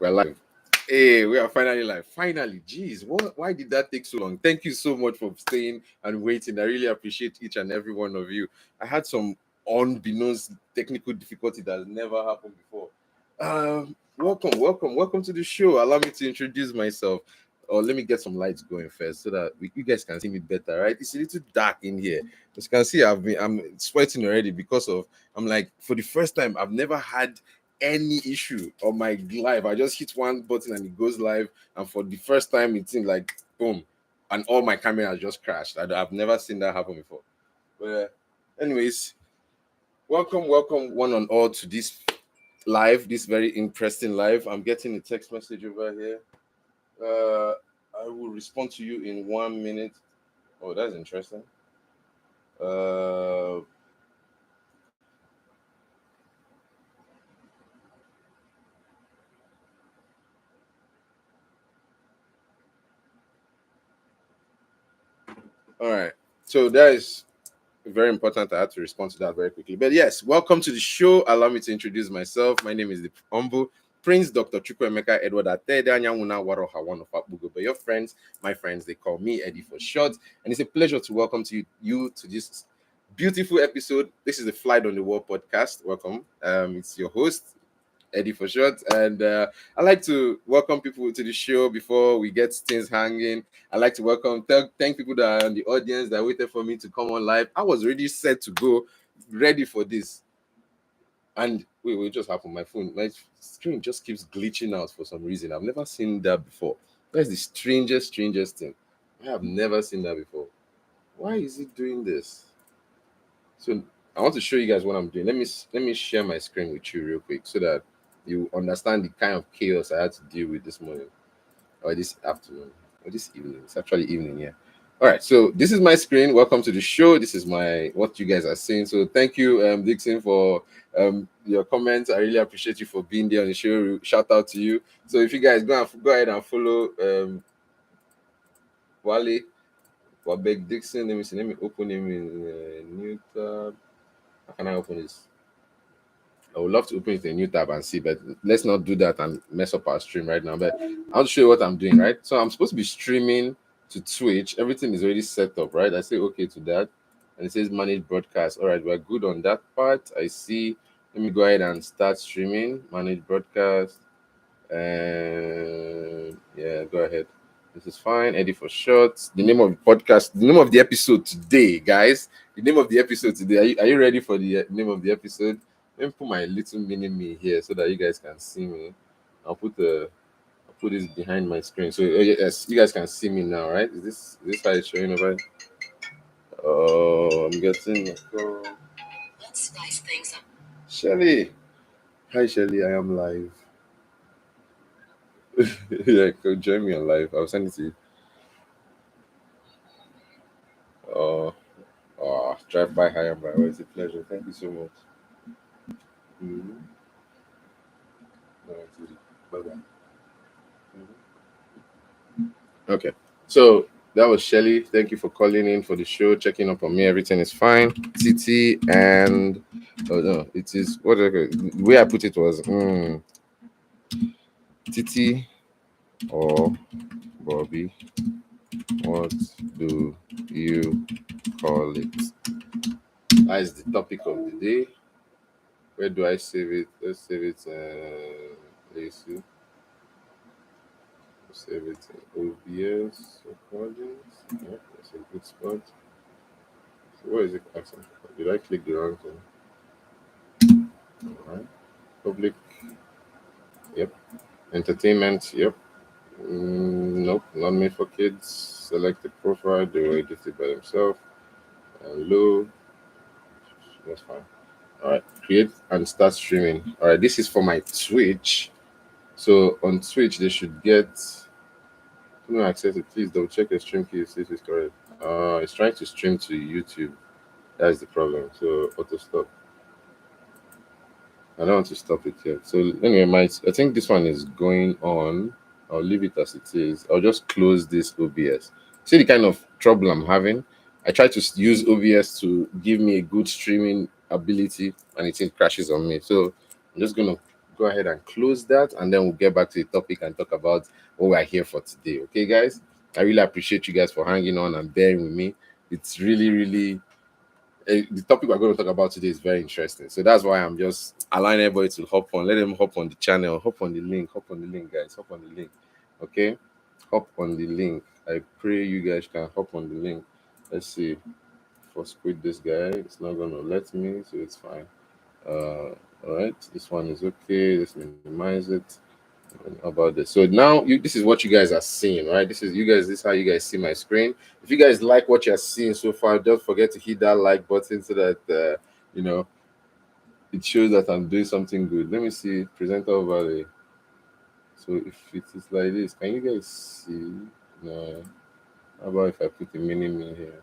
We're live. Hey, we are finally live. Finally, geez, why did that take so long? Thank you so much for staying and waiting. I really appreciate each and every one of you. I had some unbeknownst technical difficulty that has never happened before. Welcome to the show. Allow me to introduce myself. Or let me get some lights going first so that you guys can see me better, right? It's a little dark in here. As you can see, I'm sweating already because of I'm like for the first time I've never had any issue on my live. I just hit one button and it goes live, and for the first time it seemed like boom, and all my cameras just crashed. I've never seen that happen before. But anyways, welcome one and all to this live, this very interesting live. I'm getting a text message over here. I will respond to you in 1 minute. Oh, that's interesting. All right. So that is very important. I had to respond to that very quickly. But yes, welcome to the show. Allow me to introduce myself. My name is the humble Prince Dr. Chukwuemeka Edward Attah-Edeh Anyanguna Waroha one of Abugo. But your friends, my friends, they call me Eddy4ShoT's. And it's a pleasure to welcome you to this beautiful episode. This is the FlyEd on the Wall podcast. Welcome. It's your host, Eddy4ShoT's, and I like to welcome people to the show before we get things hanging. I like to thank people that are in the audience that waited for me to come on live. I was already set to go, ready for this. And wait, what just happened? My screen just keeps glitching out for some reason. I've never seen that before. That's the strangest thing. I have never seen that before. Why is it doing this? So I want to show you guys what I'm doing. Let me share my screen with you real quick so that you understand the kind of chaos I had to deal with this morning or this afternoon or this evening. It's actually evening, yeah. All right, so this is my screen. Welcome to the show. This is what you guys are seeing. So thank you, Dixon, for your comments. I really appreciate you for being there on the show. Shout out to you. So if you guys go ahead and follow Wale Wabek Dixon. Let me see. Let me open him in a new tab. How can I open this? I would love to open it in a new tab and see, but let's not do that and mess up our stream right now. But I'll show you what I'm doing, right? So I'm supposed to be streaming to Twitch. Everything is already set up, right? I say okay to that. And it says manage broadcast. All right, we're good on that part. I see. Let me go ahead and start streaming. Manage broadcast. And yeah, go ahead. This is fine. Eddy4ShoT's. The name of the podcast, the name of the episode today, guys. The name of the episode today. Are you ready for the name of the episode? Let me put my little mini me here so that you guys can see me. I'll put this behind my screen. So yes, you guys can see me now, right? Is this how it's showing over? Oh, I'm getting a call. Let's spice things up. Shelly. Hi Shelly, I am live. Yeah, go join me on live. I'll send it to you. Drive by hi, I'm it's a pleasure. Thank you so much. Mm-hmm. Bye-bye. Okay, so that was Shelly. Thank you for calling in for the show, checking up on me. Everything is fine. Titi and it is what the way I put it was Titi or Bobby. What do you call it? That is the topic of the day. Where do I save it? Let's save it. Let's see. Save it in OBS recordings. Yeah, that's a good spot. So where is it asking for? Did I click the wrong thing? Alright. Public. Yep. Entertainment. Yep. Nope. Not made for kids. Select the profile. They will edit it by themselves. Low. That's fine. Alright. Create and start streaming. Alright. This is for my Twitch. So on Twitch, they should get. No access it. Please double check the stream key. See if it's correct. It's trying to stream to YouTube. That's the problem. So auto stop. I don't want to stop it yet. So anyway, I think this one is going on. I'll leave it as it is. I'll just close this OBS. See the kind of trouble I'm having. I try to use OBS to give me a good streaming ability, and it crashes on me. So I'm just gonna go ahead and close that, and then we'll get back to the topic and talk about what we're here for today. Okay, guys? I really appreciate you guys for hanging on and bearing with me. It's really the topic we're going to talk about today is very interesting. So that's why I'm just allowing everybody to hop on. Let them hop on the channel, hop on the link, guys. Hop on the link. Okay? Hop on the link. I pray you guys can hop on the link. Let's see. First quit this guy. It's not gonna let me, so it's fine. All right, this one is okay. Let's minimize it. How about this? So now this is what you guys are seeing, right? This is how you guys see my screen. If you guys like what you're seeing so far, don't forget to hit that like button so that it shows that I'm doing something good. Let me see presenter overlay. So if it is like this, can you guys see? No. How about if I put a mini-me here?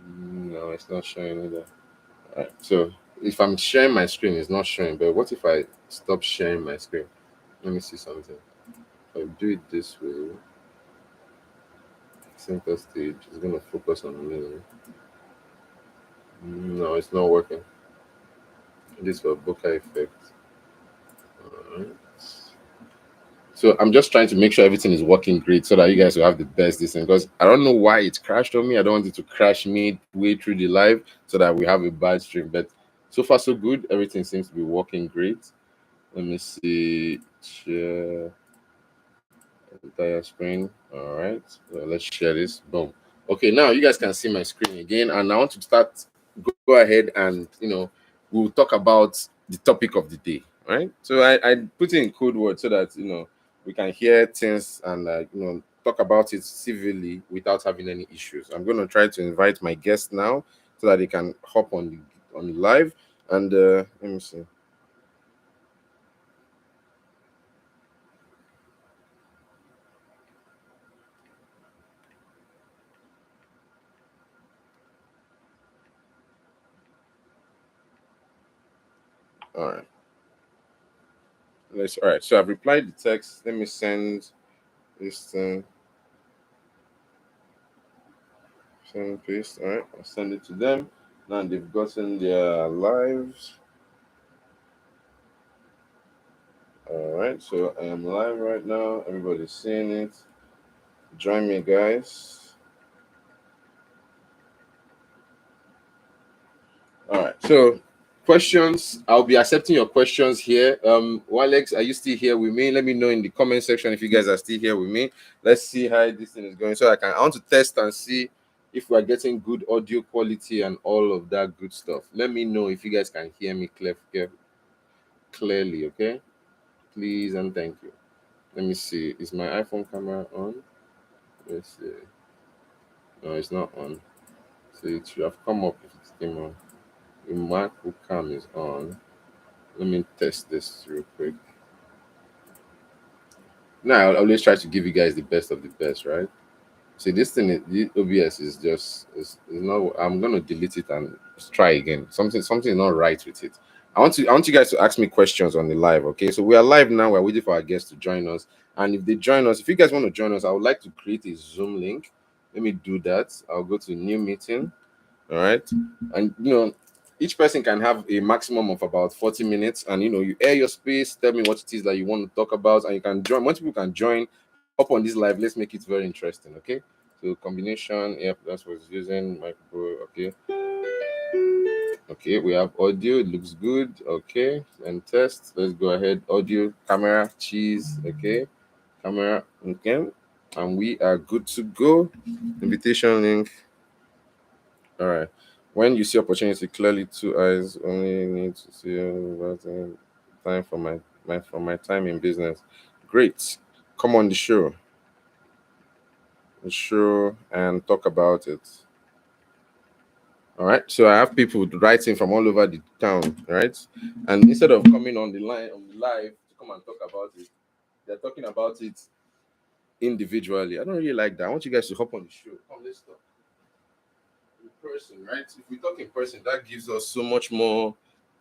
No, it's not showing either. All right. So if I'm sharing my screen, it's not showing. But what if I stop sharing my screen? Let me see something. If I do it this way, center stage is going to focus on me. No, it's not working. This for bokeh effect. All right. So I'm just trying to make sure everything is working great so that you guys will have the best this thing, because I don't know why it crashed on me. I don't want it to crash me way through the live so that we have a bad stream. But so far so good. Everything seems to be working great. Let me see. Share entire screen. All right. So let's share this. Boom. Okay, now you guys can see my screen again, and I want to start. Go ahead and we'll talk about the topic of the day. Right. So I put in code words so that we can hear things and talk about it civilly without having any issues. I'm going to try to invite my guests now so that they can hop on the live, and let me see. All right. All right. So I've replied the text. Let me send this thing. Send paste. All right. I'll send it to them. Now they've gotten their lives. All right. So I am live right now. Everybody's seeing it. Join me, guys. All right. So questions. I'll be accepting your questions here. Walex, are you still here with me? Let me know in the comment section if you guys are still here with me. Let's see how this thing is going. So I want to test and see if we're getting good audio quality and all of that good stuff. Let me know if you guys can hear me clearly, okay? Please and thank you. Let me see. Is my iPhone camera on? Let's see. No, it's not on. So it should have come up if it came on. The macro cam is on. Let me test this real quick. Now, I always try to give you guys the best of the best, right? See, this thing, the OBS is just is not. I'm gonna delete it and try again. Something is not right with it. I want you guys to ask me questions on the live. Okay, so we are live now. We're waiting for our guests to join us, and if they join us, if you guys want to join us, I would like to create a Zoom link. Let me do that. I'll go to new meeting. All right, and each person can have a maximum of about 40 minutes, and you air your space, tell me what it is that you want to talk about, and you can join. Once people can join up on this live, let's make it very interesting. Okay, so combination, yep, that's what it's using. Micro, okay, we have audio, it looks good. Okay, and test. Let's go ahead. Audio, camera, cheese. Okay, camera. Okay, and we are good to go. Invitation link. All right. When you see opportunity clearly, two eyes only need to see time for my time in business. Great. Come on the show and talk about it. All right. So I have people writing from all over the town, right? And instead of coming on the live to come and talk about it, they're talking about it individually. I don't really like that. I want you guys to hop on the show. Come, let's talk in person, right? If we talk in person, that gives us so much more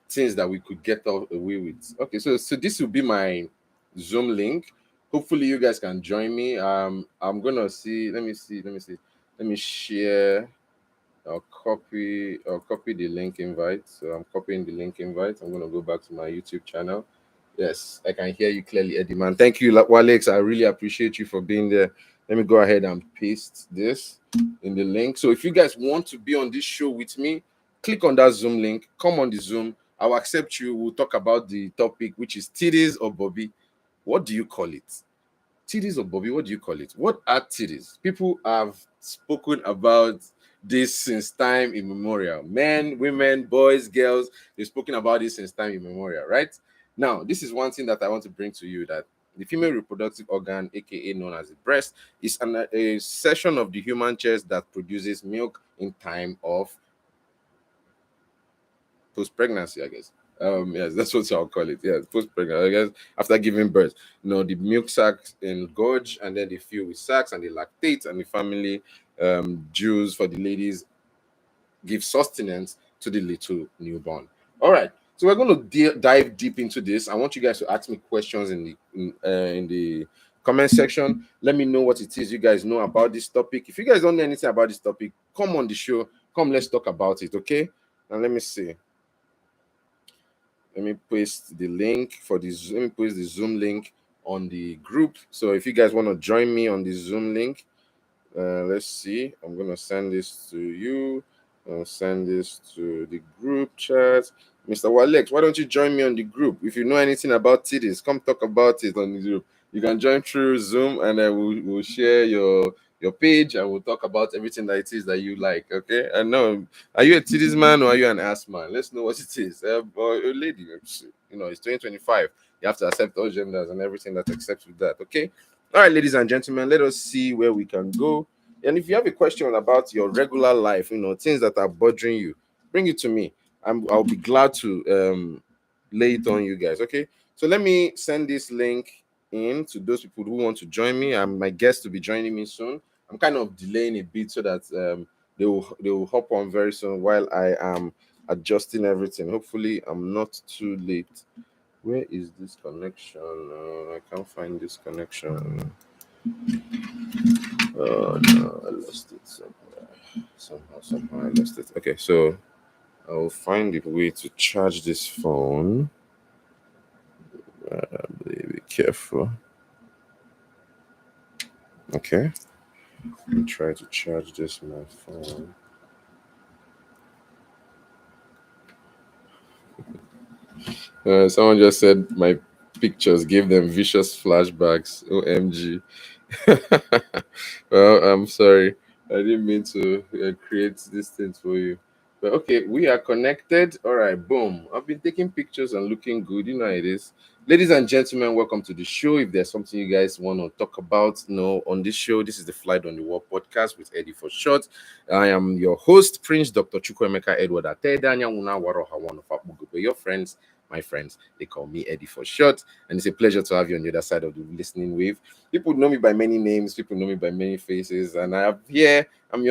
things that we could get away with. Okay, so this will be my Zoom link. Hopefully you guys can join me. I'm gonna see. Let me see. Let me share. I'll copy the link invite. So I'm copying the link invite. I'm gonna go back to my YouTube channel. Yes, I can hear you clearly, Eddie man. Thank you, Walex. I really appreciate you for being there. Let me go ahead and paste this in the link. So if you guys want to be on this show with me, click on that Zoom link. Come on the Zoom. I'll accept you. We'll talk about the topic, which is titties or Bobby. What do you call it? Titties or Bobby, what do you call it? What are titties? People have spoken about this since time immemorial. Men, women, boys, girls, they've spoken about this since time immemorial, right? Now, this is one thing that I want to bring to you, that the female reproductive organ, aka known as the breast, is a section of the human chest that produces milk in time of post-pregnancy, I guess. Yes, that's what I'll call it. Yeah, post-pregnancy, I guess, after giving birth. The milk sacs engorge and then they fill with sacs and they lactate, and the family Jews for the ladies give sustenance to the little newborn. All right, so we're going to dive deep into this. I want you guys to ask me questions in the comment section. Let me know what it is you guys know about this topic. If you guys don't know anything about this topic, come on the show. Come, let's talk about it, okay? Now let me see. Let me paste the link for this. Let me paste the Zoom link on the group. So if you guys want to join me on the Zoom link, let's see. I'm gonna send this to you. I'll send this to the group chat. Mr. Walex, why don't you join me on the group? If you know anything about titties, come talk about it on the group. You can join through Zoom, and then we'll share your page, and we'll talk about everything that it is that you like. Okay? I know. Are you a titties man or are you an ass man? Let's know what it is. Or a lady. It's 2025. You have to accept all genders and everything that accepts with that. Okay? All right, ladies and gentlemen, let us see where we can go. And if you have a question about your regular life, things that are bothering you, bring it to me. I'll be glad to lay it on you guys. Okay? So let me send this link in to those people who want to join me. My guest will be joining me soon. I'm kind of delaying a bit so that they will hop on very soon while I am adjusting everything. Hopefully, I'm not too late. Where is this connection? I can't find this connection. Oh no, I lost it somewhere. Somehow I lost it. Okay, so I'll find a way to charge this phone. Be careful. Okay. Let me try to charge this my phone. Someone just said my pictures gave them vicious flashbacks. OMG. Well, I'm sorry. I didn't mean to create these things for you. But okay, we are connected. All right, boom. I've been taking pictures and looking good. You know how it is. Ladies and gentlemen, welcome to the show. If there's something you guys want to talk about, on this show, this is the FlyEd on the Wall podcast with Eddy4ShoT's. I am your host, Prince Dr. Eddy Attah-Edeh. Your friends, my friends, they call me Eddy4ShoT, and it's a pleasure to have you on the other side of the listening wave. People know me by many names, people know me by many faces, and I'm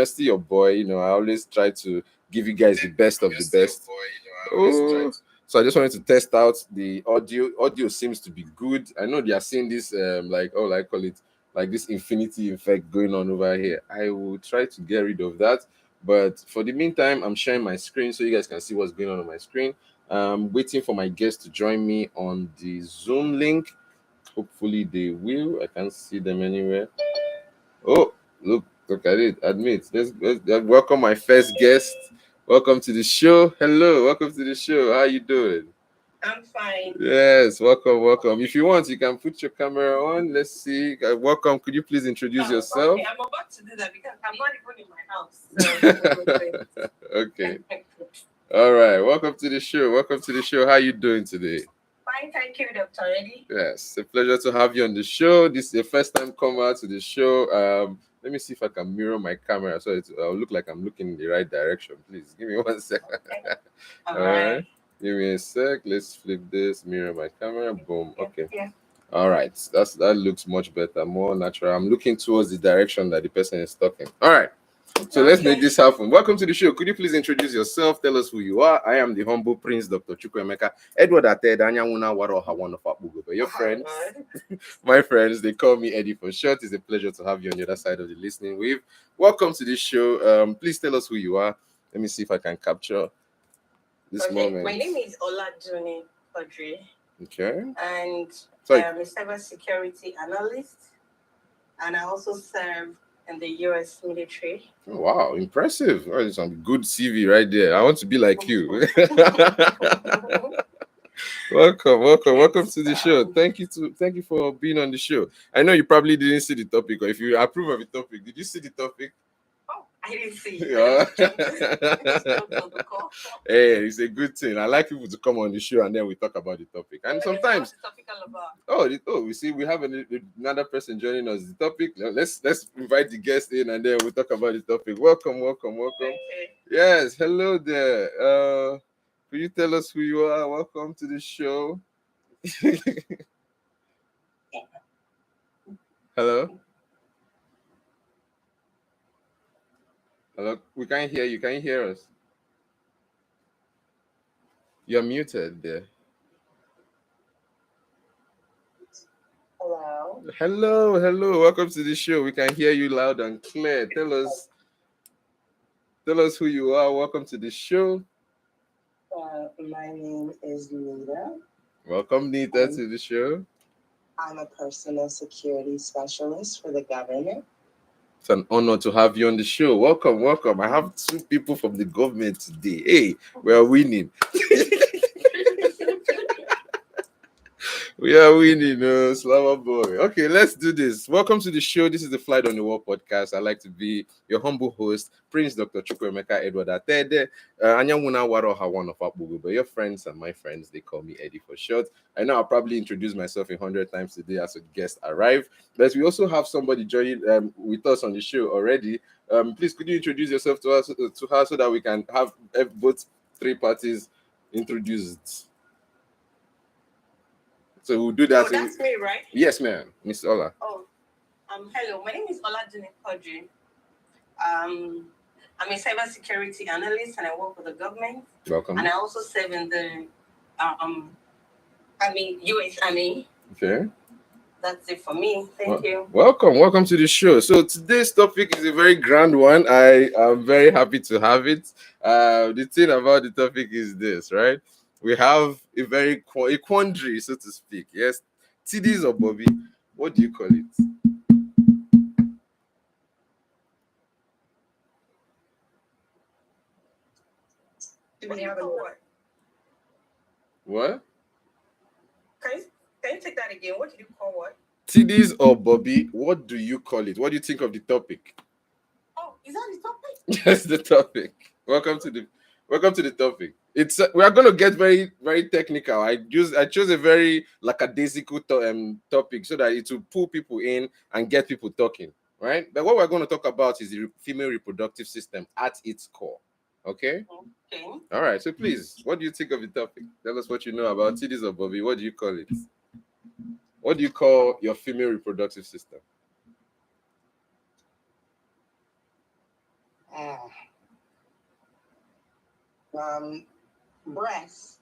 still your boy. I always try to give you guys the best of the best. So I just wanted to test out the audio. Audio seems to be good. I know they are seeing this I call it like this infinity effect going on over here. I will try to get rid of that. But for the meantime, I'm sharing my screen so you guys can see what's going on my screen. I'm waiting for my guests to join me on the Zoom link. Hopefully they will. I can't see them anywhere. Oh, look at it. Admit. Let's welcome my first guest. Welcome to the show. Hello, welcome to the show. How are you doing? I'm fine. Yes, welcome. If you want, you can put your camera on. Let's see. Welcome. Could you please introduce yourself? Okay, I'm about to do that because I'm not even in my house. Okay. All right. Welcome to the show. How are you doing today? Fine, thank you, Dr. Eddy. Yes, a pleasure to have you on the show. This is your first time comer to the show. Let me see if I can mirror my camera so I'll look like I'm looking in the right direction. Please give me 1 second. Okay. All right. Give me a sec. Let's flip this, mirror my camera. Boom. Okay. Yeah. All right. That looks much better, more natural. I'm looking towards the direction that the person is talking. All right. So let's make this happen. Welcome to the show. Could you please introduce yourself? Tell us who you are. I am the humble Prince Dr. Eddy Attah-Edeh. But your friends, my friends, they call me Eddy4ShoT's. It's a pleasure to have you on the other side of the listening wave. Welcome to this show. Please tell us who you are. Let me see if I can capture this moment. My name is Oladune Quadri. Okay. And Sorry. I'm a cybersecurity analyst. And I also serve in the US military. Oh, wow, impressive. Oh, some good CV right there. I want to be like you. Welcome to the show. Thank you for being on the show. I know you probably didn't see the topic, or if you approve of the topic, did you see the topic? Oh, I didn't see it. Yeah. Hey, it's a good thing. I like people to come on the show and then we talk about the topic. And sometimes, what's the topic all about? We see we have another person joining us. The topic. Let's invite the guest in and then we'll talk about the topic. Welcome. Okay. Yes, hello there. Could you tell us who you are? Welcome to the show. Hello. Hello. We can't hear you. Can you hear us? You're muted there. Hello. Welcome to the show. We can hear you loud and clear. Tell us who you are. Welcome to the show. My name is Nita. Welcome, Nita, to the show. I'm a personal security specialist for the government. It's an honor to have you on the show. Welcome. I have 2 people from the government today. Hey, we are winning. We are winning, Slava boy. Okay, let's do this. Welcome to the show. This is the FlyEd on the Wall podcast. I like to be your humble host, Prince Dr. Eddy Attah-Edeh. Anyamuna waro one of Abugu, but your friends and my friends, they call me Eddy4ShoT's. I know I'll probably introduce myself 100 times today as a guest arrive, but we also have somebody joining with us on the show already. Please, could you introduce yourself to her so that we can have both 3 parties introduced? So we'll do that. Oh, that's me, right? Yes, ma'am. Miss Ola. Oh, hello. My name is Oladune Quadri. I'm a cybersecurity analyst and I work for the government. Welcome. And I also serve in the US Army. Okay. That's it for me. Thank you. Welcome to the show. So today's topic is a very grand one. I am very happy to have it. The thing about the topic is this, right? We have a quandary, so to speak. Yes, TDs or Bobby, what do you call it? What do you call what? Can you take that again? What did you call what? TDs or Bobby, what do you call it? What do you think of the topic? Oh, is that the topic? Yes, the topic. Welcome to the topic. It's we are going to get very, very technical. I chose a very lackadaisical topic so that it will pull people in and get people talking, right? But what we're going to talk about is the female reproductive system at its core. Okay. All right. So please, what do you think of the topic? Tell us what you know about TDs or Bobby. What do you call it? What do you call your female reproductive system? Breasts,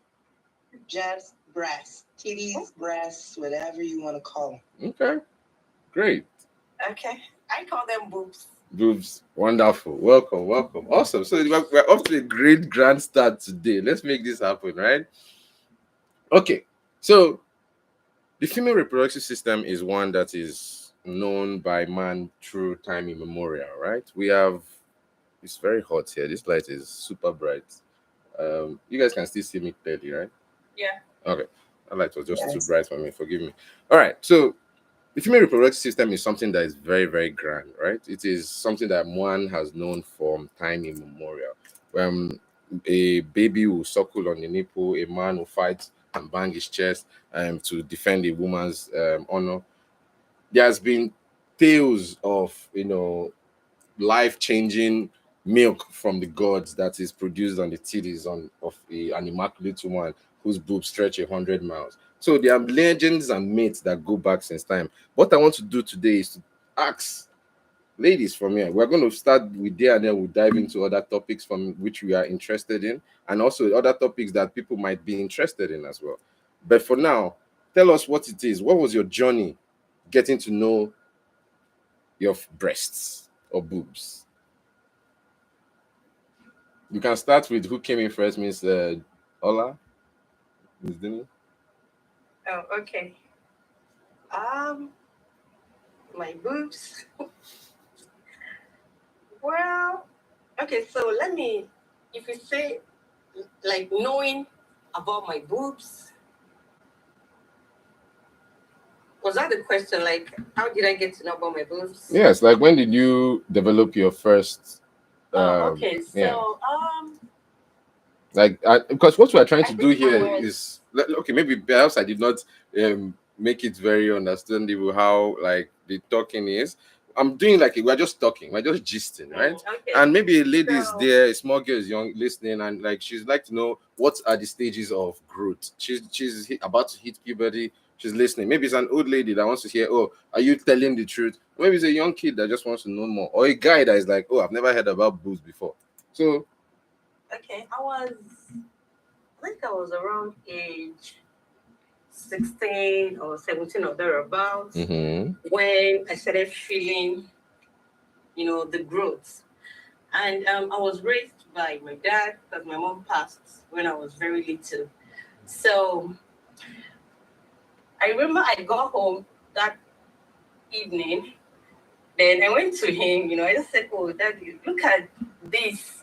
just breasts, titties, breasts, whatever you want to call them. Okay, great. Okay, I call them boobs. Boobs, wonderful. Welcome. Awesome. So we're off to a great grand start today. Let's make this happen, right? Okay, so the female reproductive system is one that is known by man through time immemorial, right? It's very hot here. This light is super bright. You guys can still see me clearly, right? Yeah. Okay. That light was just too bright for me. Forgive me. All right. So the female reproductive system is something that is very, very grand, right? It is something that one has known from time immemorial. A baby will suckle on the nipple, a man will fight and bang his chest to defend a woman's honor. There has been tales of, life-changing milk from the gods that is produced on the titties of an immaculate woman whose boobs stretch 100 miles. So there are legends and myths that go back since time. What I want to do today is to ask ladies from here. We're going to start with there and then we'll dive into other topics from which we are interested in and also other topics that people might be interested in as well. But for now, tell us what it is. What was your journey getting to know your breasts or boobs? You can start with who came in first, Miss Ola. Miss Dini. Oh, okay. My boobs. Well, okay. So let me, if you say, like knowing about my boobs, was that the question? Like, how did I get to know about my boobs? Yes, like when did you develop your first? Okay. So, Yeah. Like, because what we are trying to do here is okay. Maybe perhaps I did not make it very understandable how like the talking is. I'm doing like we're just talking, we're just gisting, right? Okay. And maybe a lady is there, a small girl is young, listening, and like she's like to know what are the stages of growth. She's about to hit puberty. She's listening. Maybe it's an old lady that wants to hear, oh, are you telling the truth? Maybe it's a young kid that just wants to know more, or a guy that is like, oh, I've never heard about boobs before. So okay, I think I was around age 16 or 17 or thereabouts when I started feeling, the growth. And I was raised by my dad because my mom passed when I was very little. So I remember I got home that evening. Then I went to him, I just said, oh, Daddy, look at this.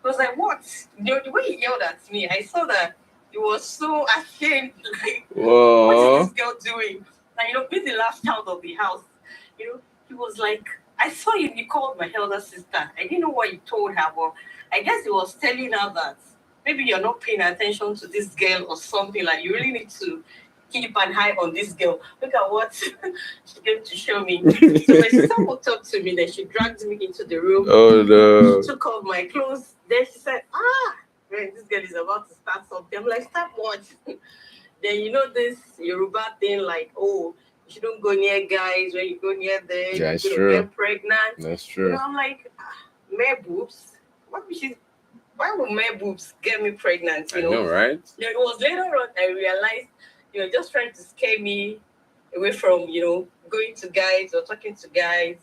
He was like, what? The way he yelled at me, I saw that he was so ashamed. Like, what is this girl doing? And, being the last child of the house, he was like, I saw him, he called my elder sister. I didn't know what he told her, but I guess he was telling her that maybe you're not paying attention to this girl or something. Like, you really need to keep an eye on this girl. Look at what she came to show me. So my sister walked up to me, then she dragged me into the room. Oh no. She took off my clothes. Then she said, man, this girl is about to start something. I'm like, start what? Then this Yoruba thing, like, oh, you don't go near guys. When you go near them, yeah, you're going to get pregnant. That's true. I'm like, mere boobs? Why would mere boobs get me pregnant? I know, right? It was later on I realized, just trying to scare me away from, going to guys or talking to guys.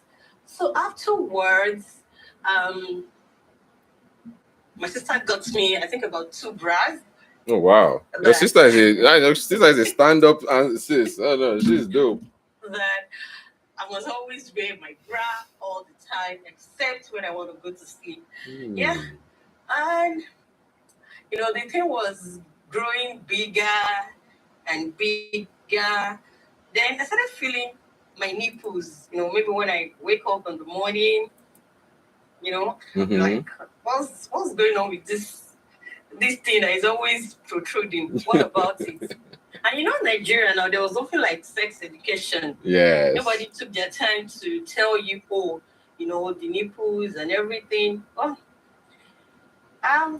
So afterwards, my sister got me, I think, about 2 bras. Oh wow! Your sister is a stand-up sis. Oh no, she's dope. That I must always wear my bra all the time, except when I want to go to sleep. Yeah, and the thing was growing bigger and bigger. Then I started feeling my nipples. Maybe when I wake up in the morning, like what's going on with this thing that is always protruding? What about it? And in Nigeria now, there was nothing like sex education. Yes. Nobody took their time to tell you, the nipples and everything.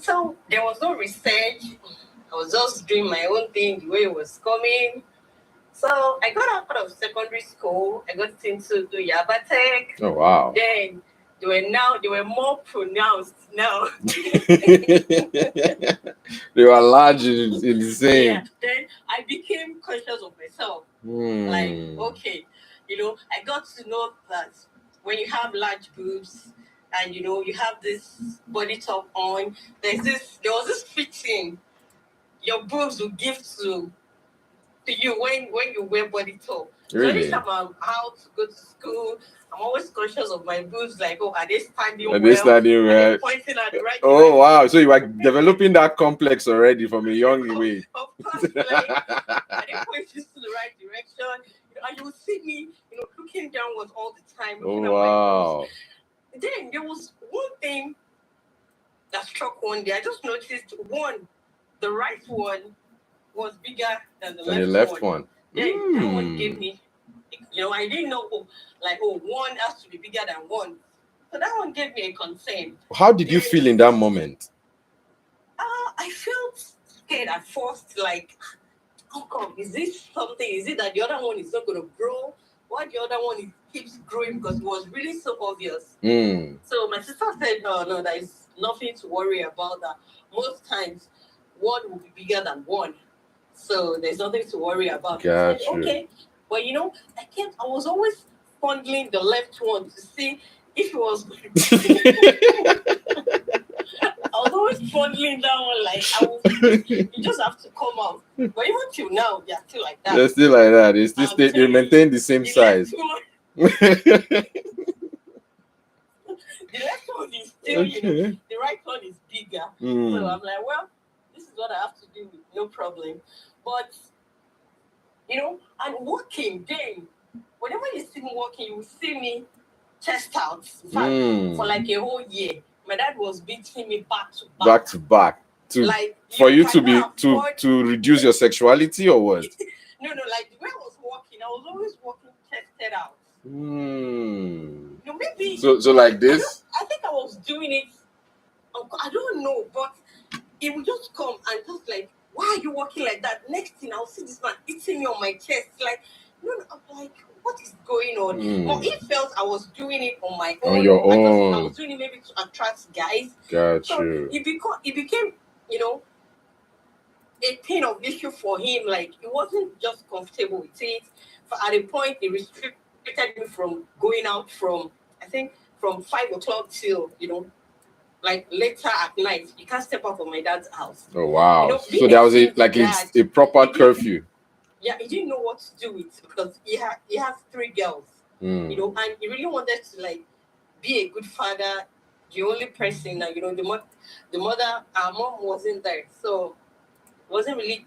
So there was no research. I was just doing my own thing the way it was coming. So I got out of secondary school. I got into the Yaba Tech. Oh wow! Then they were more pronounced now. They were large in the same. Yeah. Then I became conscious of myself. Like, okay, I got to know that when you have large boobs and you have this body top on, there was this fitting your boobs will give to you when you wear body top. Really? So anytime I'm out to go to school, I'm always conscious of my boobs. Like, oh, are they standing well? Are they standing well? Are they pointing at the right direction? Oh wow! So you are developing that complex already from a young age. Of course, like, are they pointing to the right direction? And you will see me, looking downwards all the time. Oh wow! Then there was one thing that struck one day. I just noticed the right one was bigger than the left one. Then that one gave me, I didn't know, one has to be bigger than one. So that one gave me a concern. How did you feel in that moment? I felt scared at first, like, how come? Is this something? Is it that the other one is not going to grow? Why the other one keeps growing? Because it was really so obvious. So my sister said, no, there is nothing to worry about that. Most times, one will be bigger than one. so there's nothing to worry about. Gotcha. I said, okay, but you know, I was always fondling the left one to see if it was. I was always fondling that one, like you just have to come out. But even till now, they're still like that. They're still like that. They still they maintain the same size. The left one is still, you know, the right one is bigger. So I'm like, well, this is what I have to do, no problem. But, you know, and walking, then, whenever you see me walking, you will see me chest out. In fact, for like a whole year, my dad was beating me back to back. Back to back. Like, for you to be, to reduce your sexuality or what? No, like the way I was walking, I was always walking chested out. You know, maybe so like this. I think I was doing it. I don't know, but it would just come and just like, why are you walking like that? Next thing I'll see this man eating me on my chest. Like, no, I'm like, what is going on? But it felt I was doing it on my own. On your own. I was doing it maybe to attract guys. Got so you. It became, you know, a thing of issue for him. Like, he wasn't just comfortable with it. At a point, it restricted me from going out from, I think, from 5 o'clock till, you know, like later at night. You can't step out of my dad's house. Oh wow! You know, so there was it's a proper curfew. Yeah, he didn't know what to do with because he has 3 girls. You know, and he really wanted to like be a good father. The only person that, you know, the mother, our mom wasn't there, so it wasn't really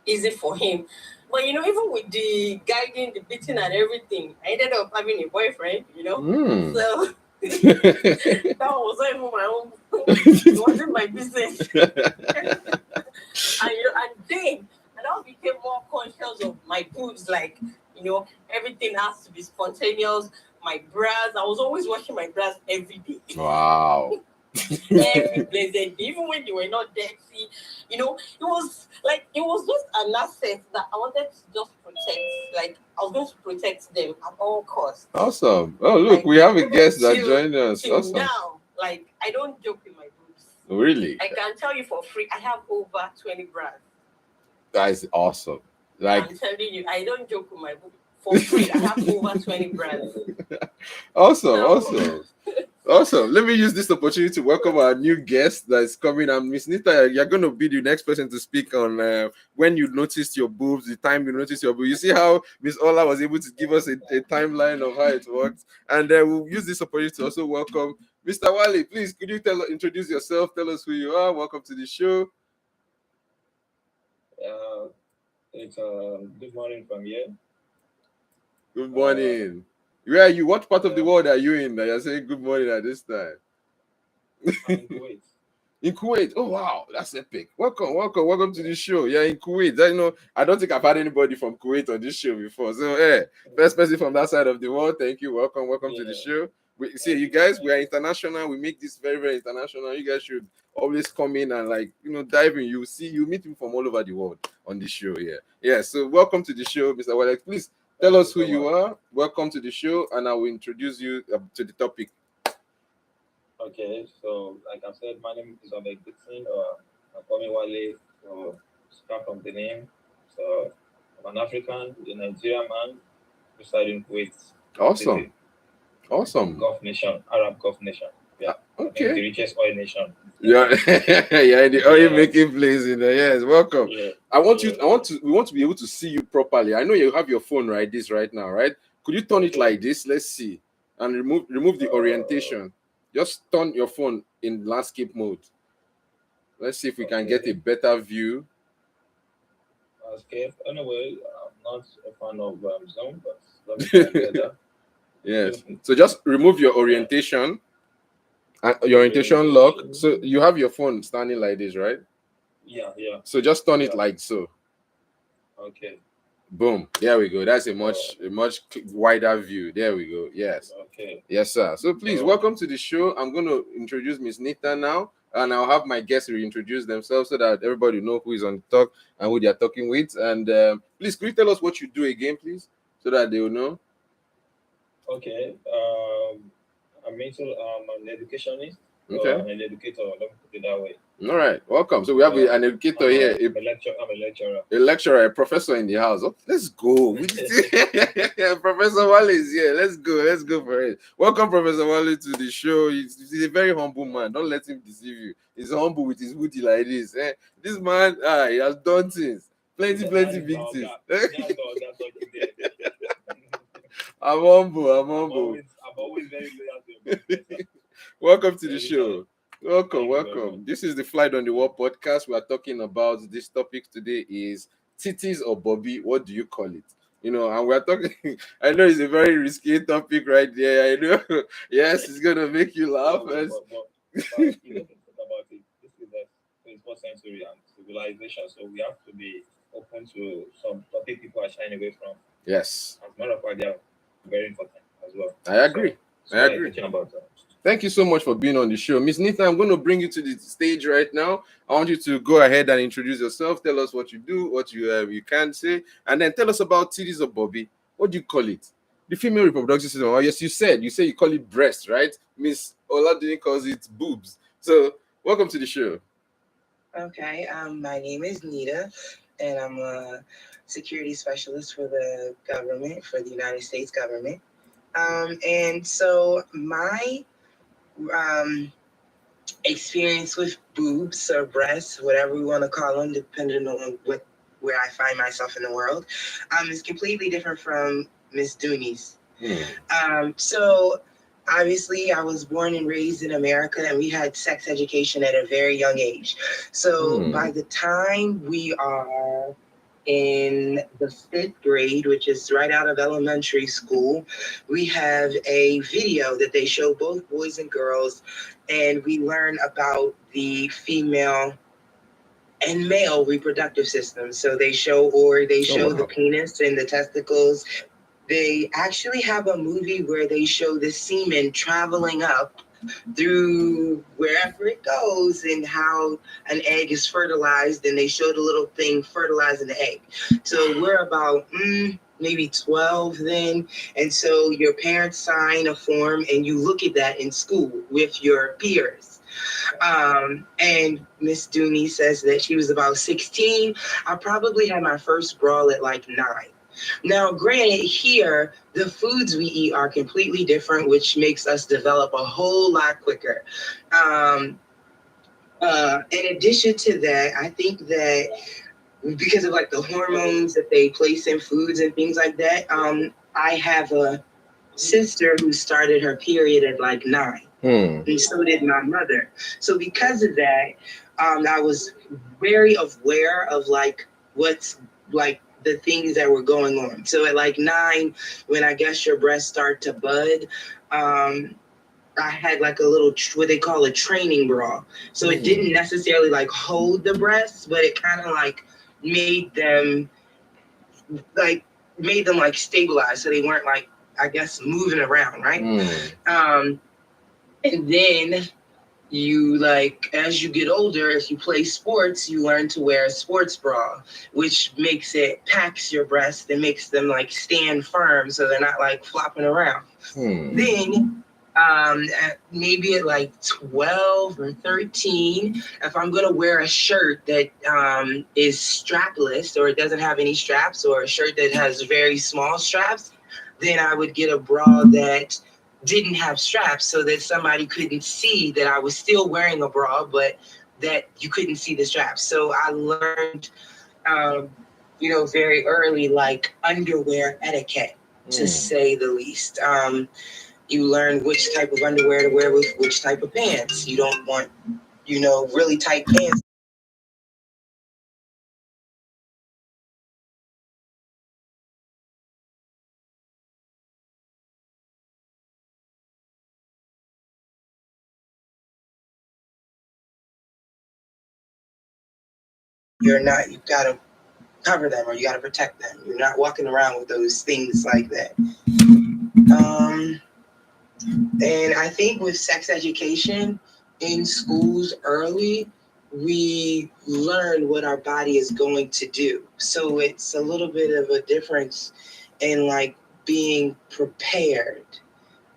easy for him. But you know, even with the guiding, the beating, and everything, I ended up having a boyfriend. You know, so. That wasn't even my own. It wasn't my business. and I became more conscious of my boobs. Like, you know, everything has to be spontaneous. My bras, I was always washing my bras every day. Wow. Every blessed day, even when they were not dirty. You know, it was just an asset that I wanted to just protect. Like, I was going to protect them at all costs. Awesome. Oh, look, like, we have a guest that joined us. Awesome. Now, like, I don't joke with my boobs. Really? I can tell you for free, I have over 20 bras. That is awesome. Like, I'm telling you, I don't joke with my boobs. For free, I have over 20 bras. Awesome. Awesome. Let me use this opportunity to welcome our new guest that is coming. And Miss Nita, you're going to be the next person to speak on when you noticed your boobs, the time you noticed your boobs. You see how Miss Ola was able to give us a timeline of how it works. And we'll use this opportunity to also welcome Mr. Wale. Please, could you introduce yourself? Tell us who you are. Welcome to the show. It's good morning from here. Good morning. Where are you? What part of the world are you in that you're saying good morning at this time? I'm in Kuwait. In Kuwait. Oh wow, that's epic. Welcome to the show. Yeah, in Kuwait. I don't think I've had anybody from Kuwait on this show before. So first person from that side of the world. Thank you. Welcome to the show. You guys, we are international. We make this very, very international. You guys should always come in and dive in. You meet people from all over the world on this show. Yeah. So welcome to the show, Mr. Wale. Please tell us who you are. Welcome to the show, and I will introduce you to the topic. Okay, so like I said, my name is Obek Dixon, or I call me Wale, so start from the name. So I'm an African, a Nigerian man, residing in Kuwait. Awesome. Gulf nation, Arab Gulf nation. Yeah. Okay. The richest oil nation. Yeah, the oil making place in there. Yes, welcome. Yeah. We want to be able to see you properly. I know you have your phone right now, right? Could you turn it like this? Let's see. And remove the orientation. Just turn your phone in landscape mode. Let's see if we can get a better view. Okay. Anyway, I'm not a fan of Zoom, but let me try together. Yes. So just remove your orientation and your orientation lock. So you have your phone standing like this, right? Yeah. So just turn it like so. Okay. Boom. There we go. That's a much wider view. There we go. Yes. Okay. Yes, sir. So please welcome to the show. I'm going to introduce Miss Nita now, and I'll have my guests reintroduce themselves so that everybody know who is on the talk and who they are talking with. And please, could you tell us what you do again, please, so that they will know? Okay. I'm an educationist. Okay. I'm an educator. Let me put it that way. All right, welcome. So we have an educator here, I'm a lecturer. A lecturer, a professor in the house. Oh, let's go. Professor Wale is here. Let's go for it. Welcome, Professor Wale, to the show. He's a very humble man. Don't let him deceive you. He's humble with his hoodie like this. This man, he has done things. Plenty big things. I'm humble. I'm always very loyal. Welcome to the show. Welcome. This is the Flight on the Wall podcast. We are talking about this topic today is titties or bobby. What do you call it? And we're talking. I know it's a very risky topic right there. I know. Yes, it's gonna make you laugh. But you know, about it. This is the 21st century and civilization, so we have to be open to some topic people are shying away from. Yes. As a matter of fact, they are very important as well. I agree. I agree. Thank you so much for being on the show. Miss Nita, I'm going to bring you to the stage right now. I want you to go ahead and introduce yourself. Tell us what you do, what you can say, and then tell us about titties or bobby. What do you call it? The female reproductive system. Oh, yes, you say you call it breast, right? Miss Oladini calls it boobs. So, welcome to the show. Okay, my name is Nita, and I'm a security specialist for the government, for the United States government. And so my experience with boobs or breasts, whatever we want to call them, depending on where I find myself in the world, is completely different from Miss Dooney's. So obviously I was born and raised in America, and we had sex education at a very young age. So by the time we are in the 5th grade, which is right out of elementary school, we have a video that they show both boys and girls, and we learn about the female and male reproductive system. So they show the penis and the testicles. They actually have a movie where they show the semen traveling up through wherever it goes and how an egg is fertilized, and they show the little thing fertilizing the egg. So we're about maybe 12 then, and so your parents sign a form and you look at that in school with your peers. And Miss Dooney says that she was about 16. I probably had my first bra at like 9. Now, granted, here, the foods we eat are completely different, which makes us develop a whole lot quicker. In addition to that, I think that because of like the hormones that they place in foods and things like that, I have a sister who started her period at like 9. And so did my mother. So because of that, I was very aware of like what's like the things that were going on. So at like 9, when I guess your breasts start to bud, I had like a little, what they call a training bra. So it didn't necessarily like hold the breasts, but it kind of like made them like stabilize. So they weren't like, I guess, moving around, right? And then you like, as you get older, if you play sports, you learn to wear a sports bra, which packs your breasts and makes them like stand firm so they're not like flopping around. Then maybe at like 12 or 13, if I'm gonna wear a shirt that is strapless or it doesn't have any straps, or a shirt that has very small straps, then I would get a bra that didn't have straps so that somebody couldn't see that I was still wearing a bra, but that you couldn't see the straps. So I learned, very early, like underwear etiquette, to say the least. You learn which type of underwear to wear with which type of pants. You don't want, really tight pants. You've got to cover them, or you got to protect them. You're not walking around with those things like that. And I think with sex education in schools early, we learn what our body is going to do. So it's a little bit of a difference in like being prepared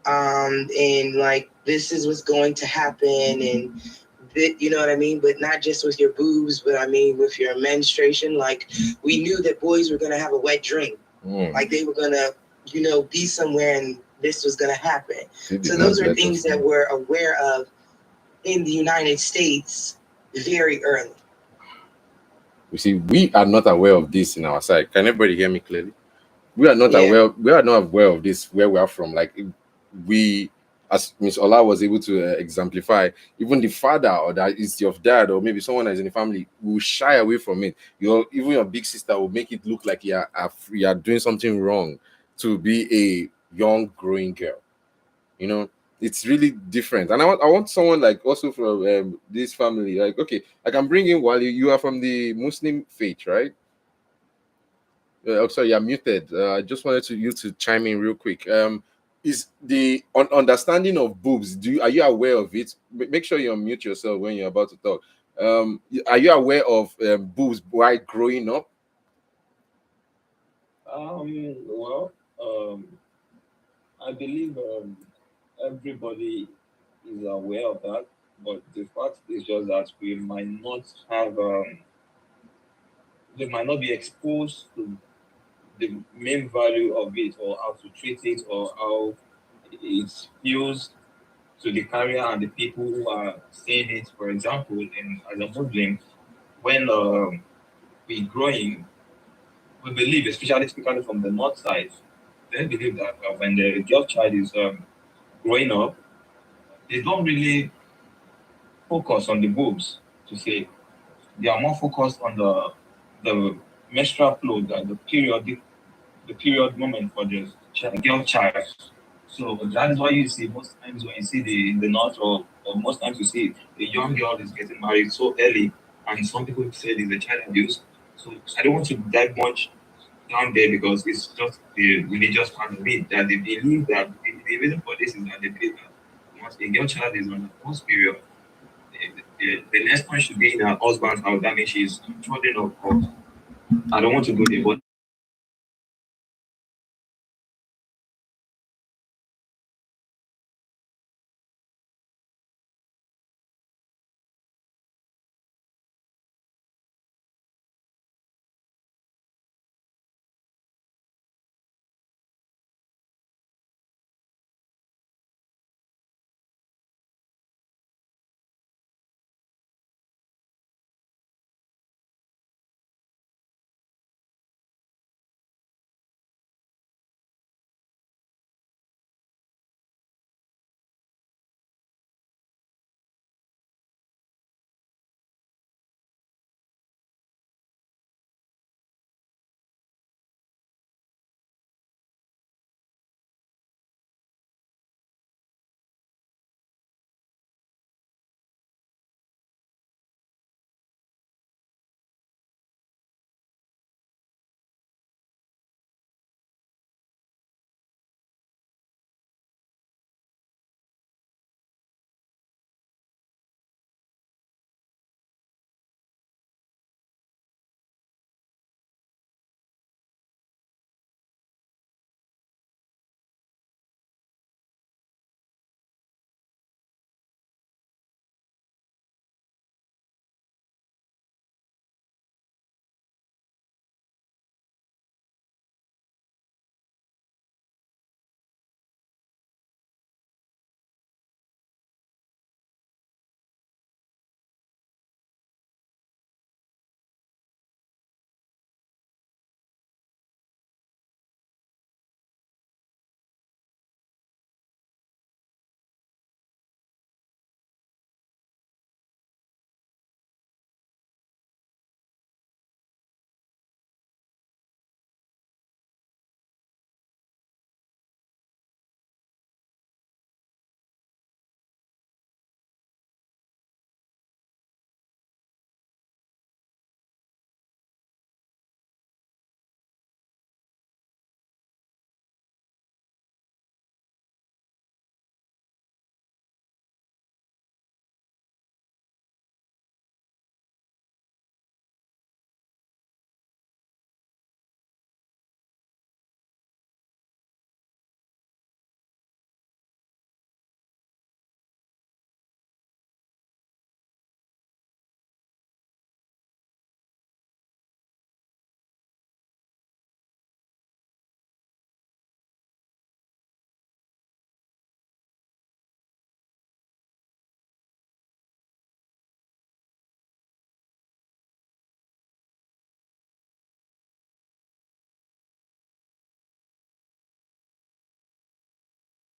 and like this is what's going to happen, and you know what I mean? But not just with your boobs, but I mean with your menstruation. Like we knew that boys were gonna have a wet dream, like they were gonna, you know, be somewhere and this was gonna happen. So those are things that we're aware of in the United States very early. You see, we are not aware of this in our side. Can everybody hear me clearly? We are not aware. We are not aware of this where we are from. Like we, as Miss Ola was able to exemplify, even the father or that is your dad or maybe someone that's in the family will shy away from it. Even your big sister will make it look like you are doing something wrong to be a young growing girl. You know, it's really different. And I want someone like also from this family. Like, okay, I can bring in Wally. You are from the Muslim faith, right? Oh, sorry, you're muted. I just wanted you to chime in real quick. Is the understanding of boobs? Are you aware of it? Make sure you unmute yourself when you're about to talk. Are you aware of boobs while growing up? Well, I believe everybody is aware of that, but the fact is just that we might not have, they might not be exposed to the main value of it or how to treat it or how it feels to the carrier and the people who are seeing it. For example, as a Muslim, when we growing, we believe, especially from the north side, they believe that when the girl child is growing up, they don't really focus on the boobs to say they are more focused on the menstrual flow, the period moment for the girl child. So that is why you see most times when you see the north or most times you see the young girl is getting married so early, and some people say it's a child abuse. So I don't want to dive much down there because it's just the religious part of it that they believe that the reason for this is that they believe that once a girl child is on the first period, the next one should be in her husband's house. That means she's children of God. I don't want to go there, but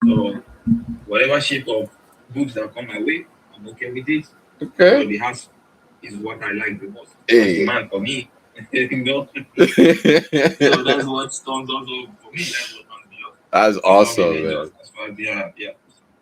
So whatever shape of boobs that come my way, I'm okay with it. Okay. So the house is what I like the most. Hey. The man for me, you know. So that's what turns also for me. That's what turns me off. That's awesome, man. Yeah,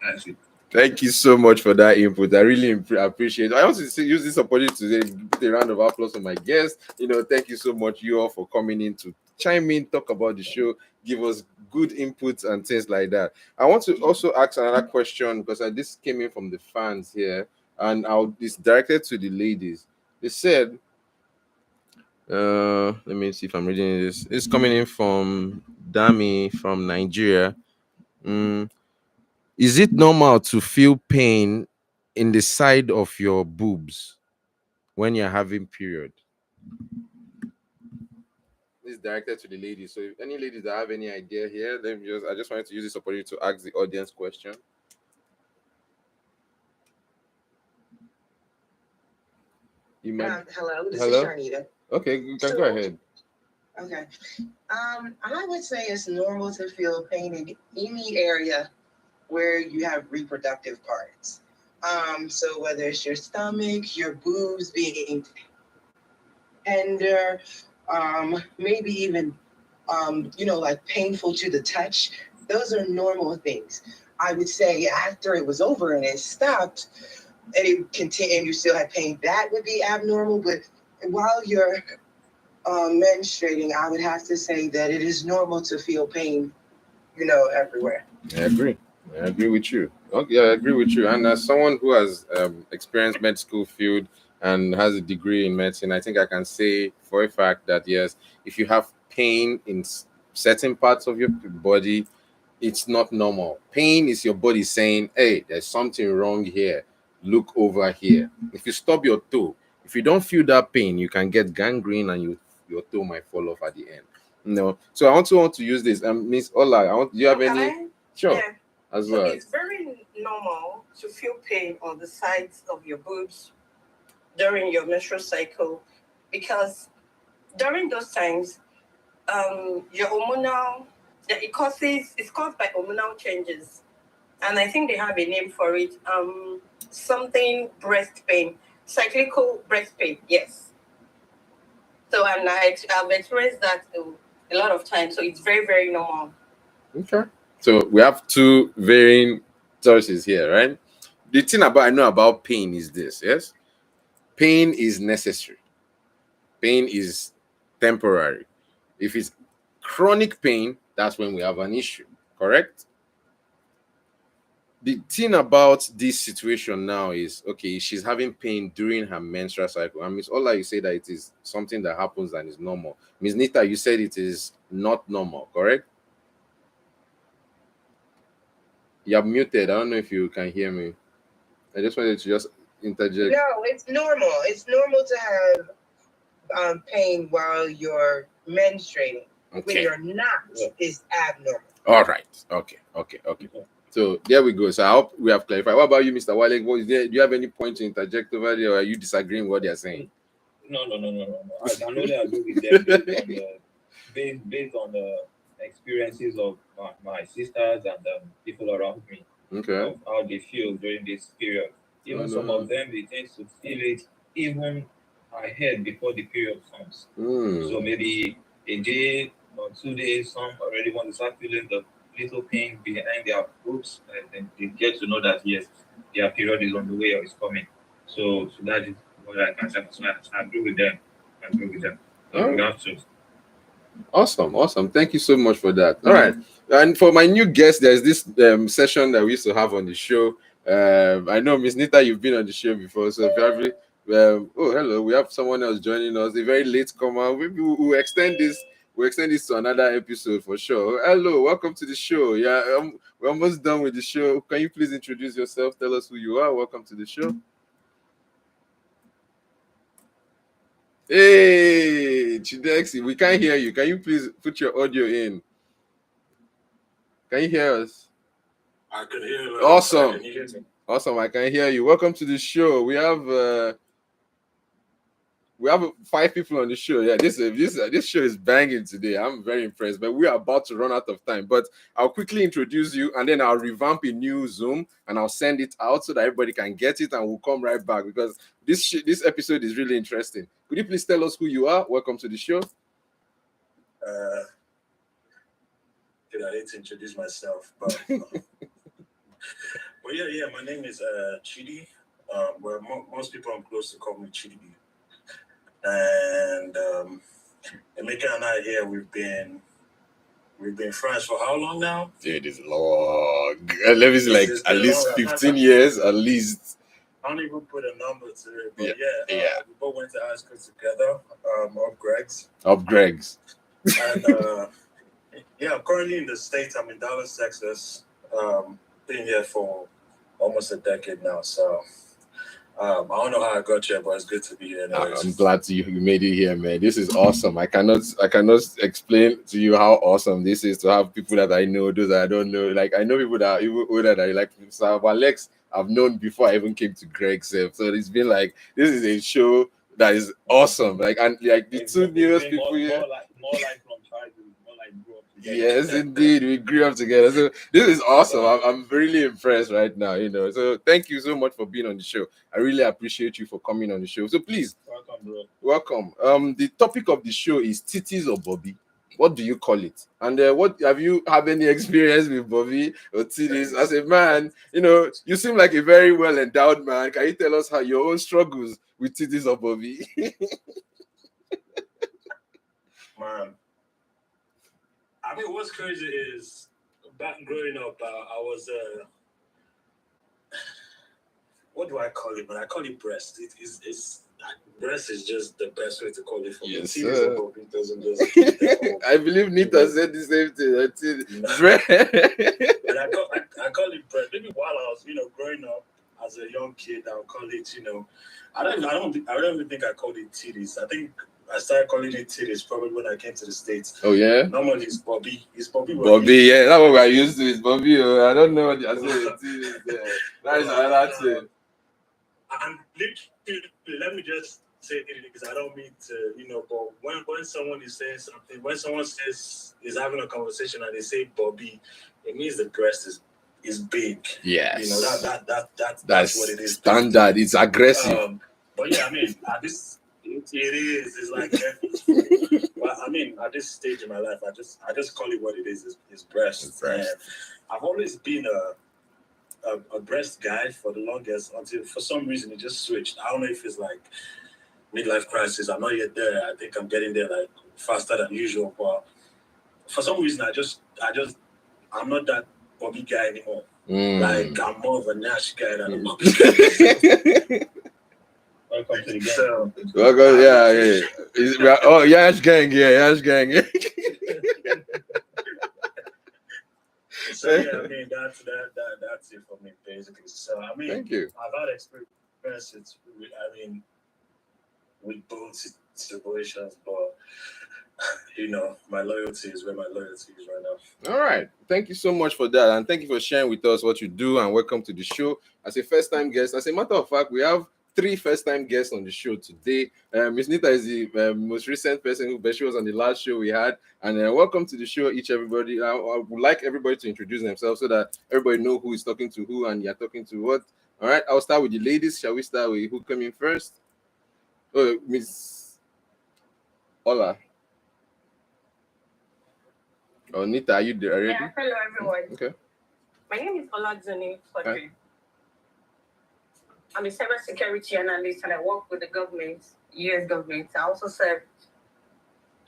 that's it. Thank you so much for that input. I really appreciate it. I also use this opportunity to put a round of applause for my guests. Thank you so much, you all, for coming in to chime in, talk about the show, give us good inputs and things like that. I want to also ask another question because this came in from the fans here, and it's directed to the ladies. They said, let me see if I'm reading this. It's coming in from Dami from Nigeria. Is it normal to feel pain in the side of your boobs when you're having period? This is directed to the ladies. So if any ladies that have any idea here, I just wanted to use this opportunity to ask the audience question. Hello, this Hello? is Sharnita. Okay, you can go ahead. Okay. I would say it's normal to feel pain in any area where you have reproductive parts. So whether it's your stomach, your boobs being tender, maybe even like painful to the touch, those are normal things. I would say after it was over and it stopped and it continued and you still had pain, that would be abnormal. But while you're menstruating, I would have to say that it is normal to feel pain, everywhere. I agree with you. Okay, I agree with you. And as someone who has experienced med school field and has a degree in medicine, I think I can say for a fact that yes, if you have pain in certain parts of your body, it's not normal. Pain is your body saying, hey, there's something wrong here. Look over here. If you stub your toe, if you don't feel that pain, you can get gangrene and your toe might fall off at the end. So I also want to use this. Miss Ola, do you have any? Sure. Yeah. As so well. It's very normal to feel pain on the sides of your boobs during your menstrual cycle because during those times, your hormonal, it's caused by hormonal changes. And I think they have a name for it. Something breast pain, cyclical breast pain, yes. So I've experienced that a lot of times. So it's very, very normal. Okay. So we have two varying sources here, right? The thing I know about pain is this, yes? Pain is necessary. Pain is temporary. If it's chronic pain, that's when we have an issue, correct? The thing about this situation now is, okay, she's having pain during her menstrual cycle. And Miss Ola, you say that it is something that happens and is normal. Miss Nita, you said it is not normal, correct? You're muted. I don't know if you can hear me. I just wanted to just interject. No, it's normal. It's normal to have pain while you're menstruating. Okay. When you're not, it's abnormal. All right. Okay. So there we go. So I hope we have clarified. What about you, Mr. Wale? Do you have any point to interject over there, or are you disagreeing with what they're saying? No. I know they agree with them based on the experiences of my sisters and people around me. Okay. Of how they feel during this period. Even some of them, they tend to feel it even ahead before the period comes. So maybe a day or 2 days, some already want to start feeling the little pain behind their boobs, and then they get to know that yes, their period is on the way or is coming. So that is what I can say. So I agree with them. So we have to. Awesome. Thank you so much for that. All right. And for my new guest, there's this session that we used to have on the show. I know, Miss Nita, you've been on the show before, so probably. Oh, hello. We have someone else joining us, a very late comer. Maybe we'll extend this. We'll extend this to another episode for sure. Hello, welcome to the show. Yeah, we're almost done with the show. Can you please introduce yourself? Tell us who you are. Welcome to the show. Hey, Chidexi, we can't hear you. Can you please put your audio in? Can you hear us? I can hear you. Awesome. Can you hear me? Awesome, I can hear you. Welcome to the show. We have We have 5 people on the show. Yeah, this show is banging today. I'm very impressed, but we are about to run out of time. But I'll quickly introduce you, and then I'll revamp a new Zoom, and I'll send it out so that everybody can get it, and we'll come right back because this episode is really interesting. Could you please tell us who you are? Welcome to the show. I need to introduce myself, but yeah. My name is Chidi. Well, most people I'm close to call me Chidi. And Emeka and I here, we've been friends for how long now? Dude, it's long. Let me see, like at least 15 years, at least. I don't even put a number to it, but yeah. we both went to high school together, Up Greg's. And I'm currently in the States. I'm in Dallas, Texas. Been here for almost a decade now, so I don't know how I got here, but it's good to be here. I'm glad you made it here, man. This is awesome. I cannot explain to you how awesome this is to have people that I know, those that I don't know. Like I know people that are even older that I like. So Alex, I've known before I even came to Greg's. So it's been like this is a show that is awesome. Like and like the two newest people here. More like from childhood, more like grew up together. Yes, indeed, we grew up together. So this is awesome. I'm really impressed right now. So thank you so much for being on the show. I really appreciate you for coming on the show. So please, Welcome, bro. welcome. The topic of the show is titties or Bobby. What do you call it? And what have you have any experience with Bobby or titties as a man? You seem like a very well endowed man. Can you tell us how your own struggles with titties or Bobby? Man, I mean, what's crazy is back growing up, I was what do I call it? But I call it breast. It's breast is just the best way to call it for me. Yes, Titties sir. or Bobby doesn't just. I believe Nita said the same thing. And I call it breast. Maybe while I was growing up as a young kid, I'll call it I don't even think I called it titties. I think I started calling it titties probably when I came to the States. Oh yeah. Normally it's Bobby. It's Bobby. Bobby, yeah, that's what we're used to. It's Bobby. I don't know what I said. That is another thing. And literally, let me just say it because I don't mean to, but when someone is saying something, when someone is having a conversation and they say Bobby, it means the breast is big. Yes. That's what it is. Standard. It's aggressive. But yeah, I mean, at this. It is. It's like, well, I mean, at this stage in my life, I just call it what it is. It's breast. It's breast. I've always been a breast guy for the longest until for some reason it just switched. I don't know if it's like midlife crisis. I'm not yet there. I think I'm getting there like faster than usual. But for some reason, I'm not that Bobby guy anymore. Like I'm more of a Nash guy than a Bobby guy. Welcome to the game. So, Welcome, yeah. Yash gang, Yash gang. So yeah, I mean that's it for me basically. So I mean, Thank you. I've had experiences with both situations, but my loyalty is where my loyalty is right now. All right. Thank you so much for that. And thank you for sharing with us what you do and welcome to the show. As a first-time guest, as a matter of fact, we have 3 first-time guests on the show today. Miss Nita is the most recent person she was on the last show we had. And welcome to the show, everybody. I would like everybody to introduce themselves so that everybody know who is talking to who and you're talking to what. All right, I'll start with the ladies. Shall we start with who came in first? Oh, Miss Ola. Oh, Nita, are you there already? Yeah, hello everyone. Okay. My name is Oladzone Fodri. Hi. I'm a cybersecurity analyst and I work with the government, US government. I also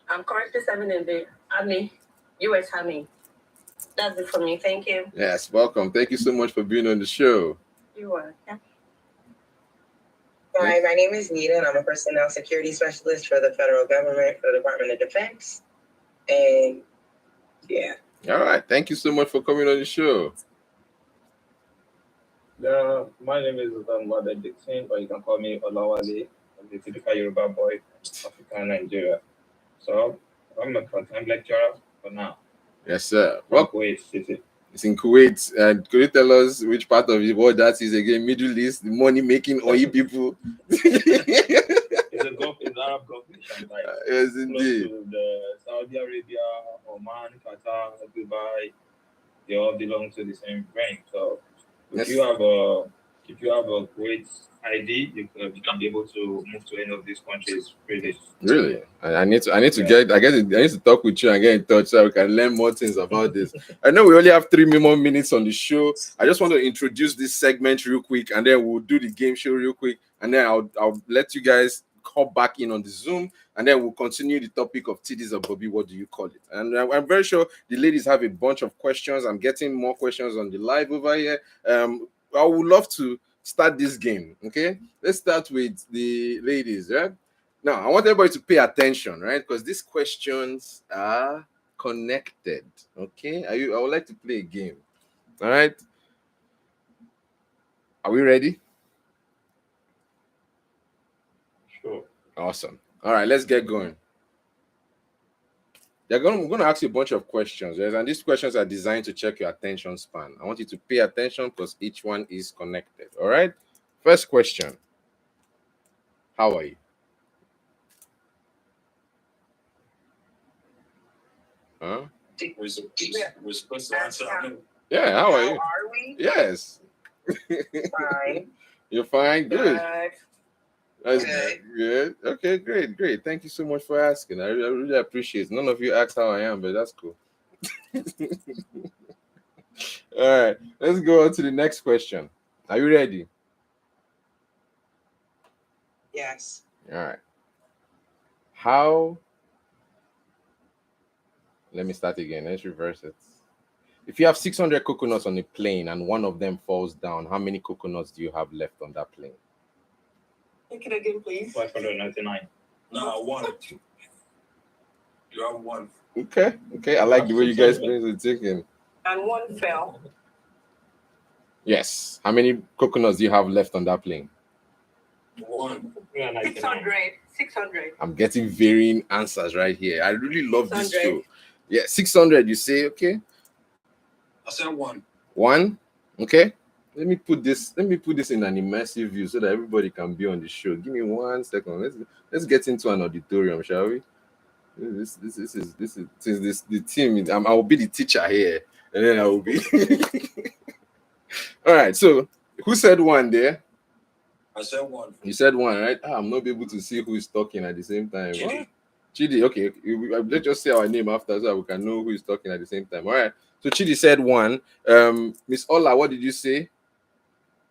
I'm currently serving in the Army, US Army. That's it for me. Thank you. Yes, welcome. Thank you so much for being on the show. You are. Yeah. Hi, my name is Nita, and I'm a personnel security specialist for the federal government, for the Department of Defense. And yeah. All right. Thank you so much for coming on the show. My name is Mother Dixon, or you can call me Olawale. I'm the typical Yoruba boy, African Nigeria. So I'm a part-time lecturer for now. Yes, sir. Well, Kuwait City. It's in Kuwait. And could you tell us which part of the world that is again? Middle East, the money making oil people. It's a the Gulf, is Arab Gulf nations, like Yes, close indeed. to the Saudi Arabia, Oman, Qatar, Dubai. They all belong to the same range. So if Yes. you have a great ID, you can be able to move to any of these countries freely. Really? I need to Yeah. I need to talk with you and get in touch so we can learn more things about this. I know we only have 3 more minutes on the show. I just want to introduce this segment real quick, and then we'll do the game show real quick, and then I'll let you guys hop back in on the Zoom, and then we'll continue the topic of TDs of Bobby. What do you call it? And I'm very sure the ladies have a bunch of questions. I'm getting more questions on the live over here. I would love to start this game. Okay, let's start with the ladies, right? Now, I want everybody to pay attention, right? Because these questions are connected. Okay, I would like to play a game. All right, are we ready? Sure. Awesome. All right, let's get going. I'm going to ask you a bunch of questions, yes? And these questions are designed to check your attention span. I want you to pay attention because each one is connected. All right. First question: how are you? Huh? We're supposed to answer. Yeah. How are you? Are we? Yes. Fine. You're fine. Good. Good. That's Okay. good. Okay, great. Thank you so much for asking. I really appreciate it. None of you asked how I am, but that's cool. All right, let's go on to the next question. Are you ready? Yes. All right. How? Let me start again. Let's reverse it. If you have 600 coconuts on a plane and one of them falls down, how many coconuts do you have left on that plane? Take it again, please. 599. No, one. You have one. Okay. I like the way you guys play the thinking. And one fell. Yes. How many coconuts do you have left on that plane? One. 600. 600. I'm getting varying answers right here. I really love this 600. show. Yeah, 600. You say okay? I said one. One. Okay. Let me put this in an immersive view so that everybody can be on the show. Give me 1 second. Let's get into an auditorium, shall we? This is the team. I will be the teacher here, and then I will be. All right. So who said one there? I said one. You said one, right? I'm not able to see who is talking at the same time. Chidi. What? Chidi. Okay. Let's just say our name after so that we can know who is talking at the same time. All right. So Chidi said one. Miss Ola, what did you say?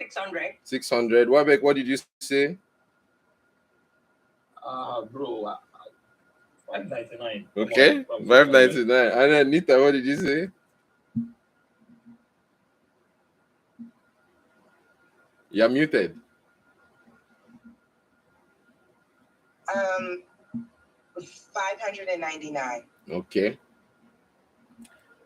600. 600. Wabek, what did you say? Bro, 599. Okay. 599. And then Nita, what did you say? You're muted. 599. Okay.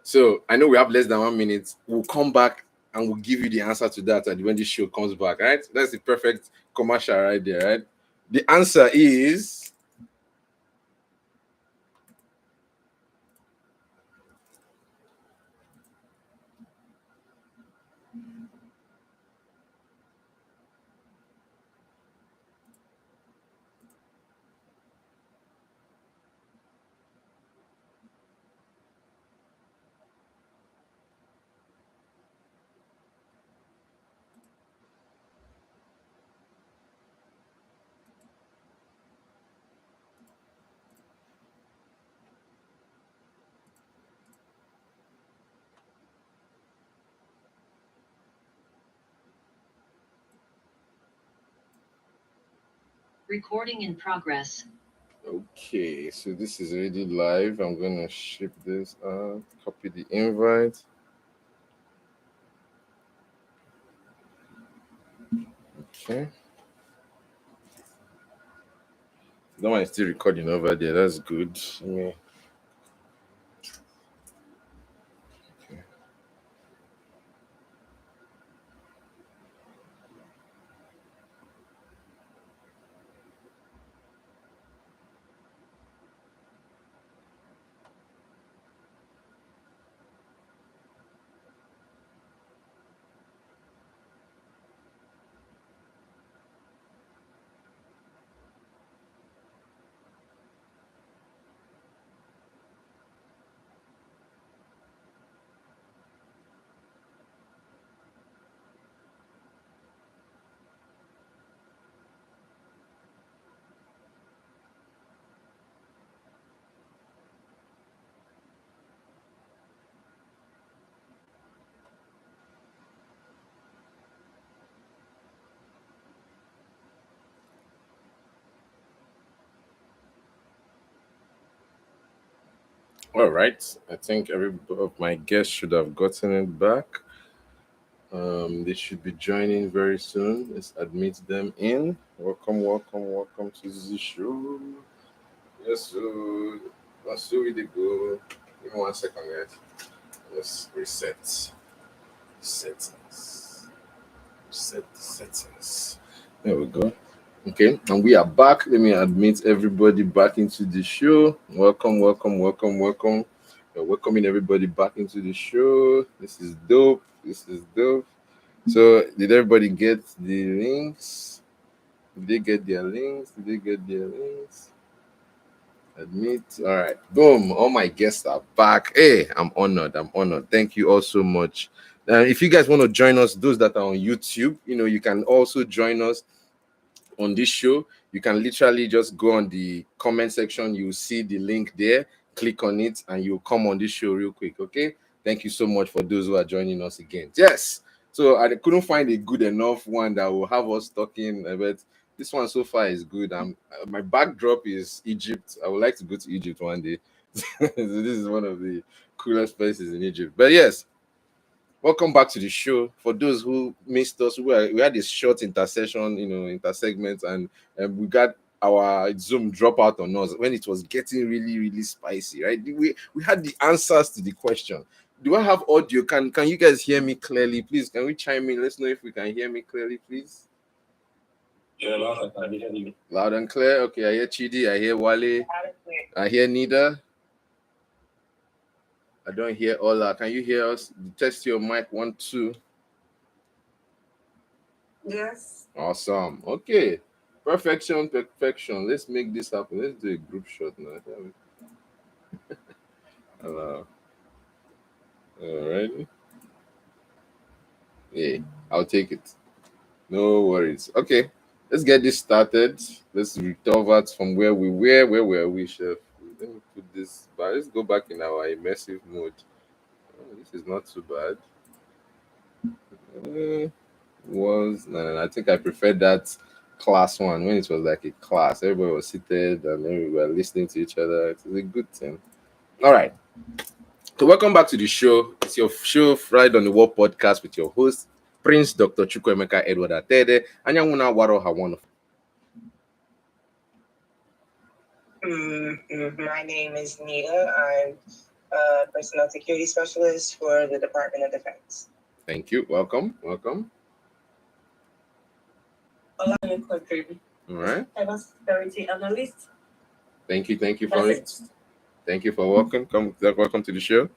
So I know we have less than 1 minute. We'll come back and we'll give you the answer to that when this show comes back, right? That's the perfect commercial right there, right? The answer is Recording in progress. okay. So this is already live. I'm gonna ship this out, copy the invite. Okay. That one is still recording over there. That's good. Yeah. All right. I think every of my guests should have gotten it back. They should be joining very soon. Let's admit them in. Welcome, welcome, welcome to the show. Yes, so let's do it. Go. Give me 1 second, guys. Let's reset settings. Set the settings. There we go. Okay, and we are back. Let me admit everybody back into the show. Welcome, welcome, welcome, welcome. We're welcoming everybody back into the show. This is dope. This is dope. So, did everybody get the links? Did they get their links? Did they get their links? Admit. All right. Boom. All my guests are back. Hey, I'm honored. I'm honored. Thank you all so much. If you guys want to join us, those that are on YouTube, you can also join us on this show. You can literally just go on the comment section. You'll see the link there. Click on it, and you'll come on this show real quick. Okay. Thank you so much for those who are joining us again. Yes. So I couldn't find a good enough one that will have us talking about. This one so far is good. My backdrop is Egypt. I would like to go to Egypt one day. So this is one of the coolest places in Egypt. But yes, welcome back to the show. For those who missed us, we had this short intersession, intersegment, and we got our Zoom drop out on us when it was getting really, really spicy, right? We had the answers to the question. Do I have audio? Can you guys hear me clearly? Please, can we chime in? Let's know if we can hear me clearly, please. Yeah, Loud and clear. Okay, I hear Chidi, I hear Wale, I hear Nida. I don't hear Ola. Can you hear us? Test your mic 1, 2. Yes. Awesome. Okay. Perfection. Let's make this happen. Let's do a group shot now. Hello. All right. Yeah, I'll take it. No worries. Okay. Let's get this started. Let's recover from where we were. Where were we, Chef? Let me put this back. Let's go back in our immersive mode. Oh, this is not too bad. No, I think I preferred that class one when it was like a class. Everybody was seated and then we were listening to each other. It's a good thing. All right. So welcome back to the show. It's your show, Friday on the Wall podcast with your host, Prince Dr. Chukwuemeka Edward Attah-Edeh. Anyanguna Waro Hawan. My name is Nita. I'm a personnel security specialist for the Department of Defense. Thank you. Welcome. Welcome. All right. Cybersecurity analyst. Thank you for it. Thank you for welcome. Welcome to the show.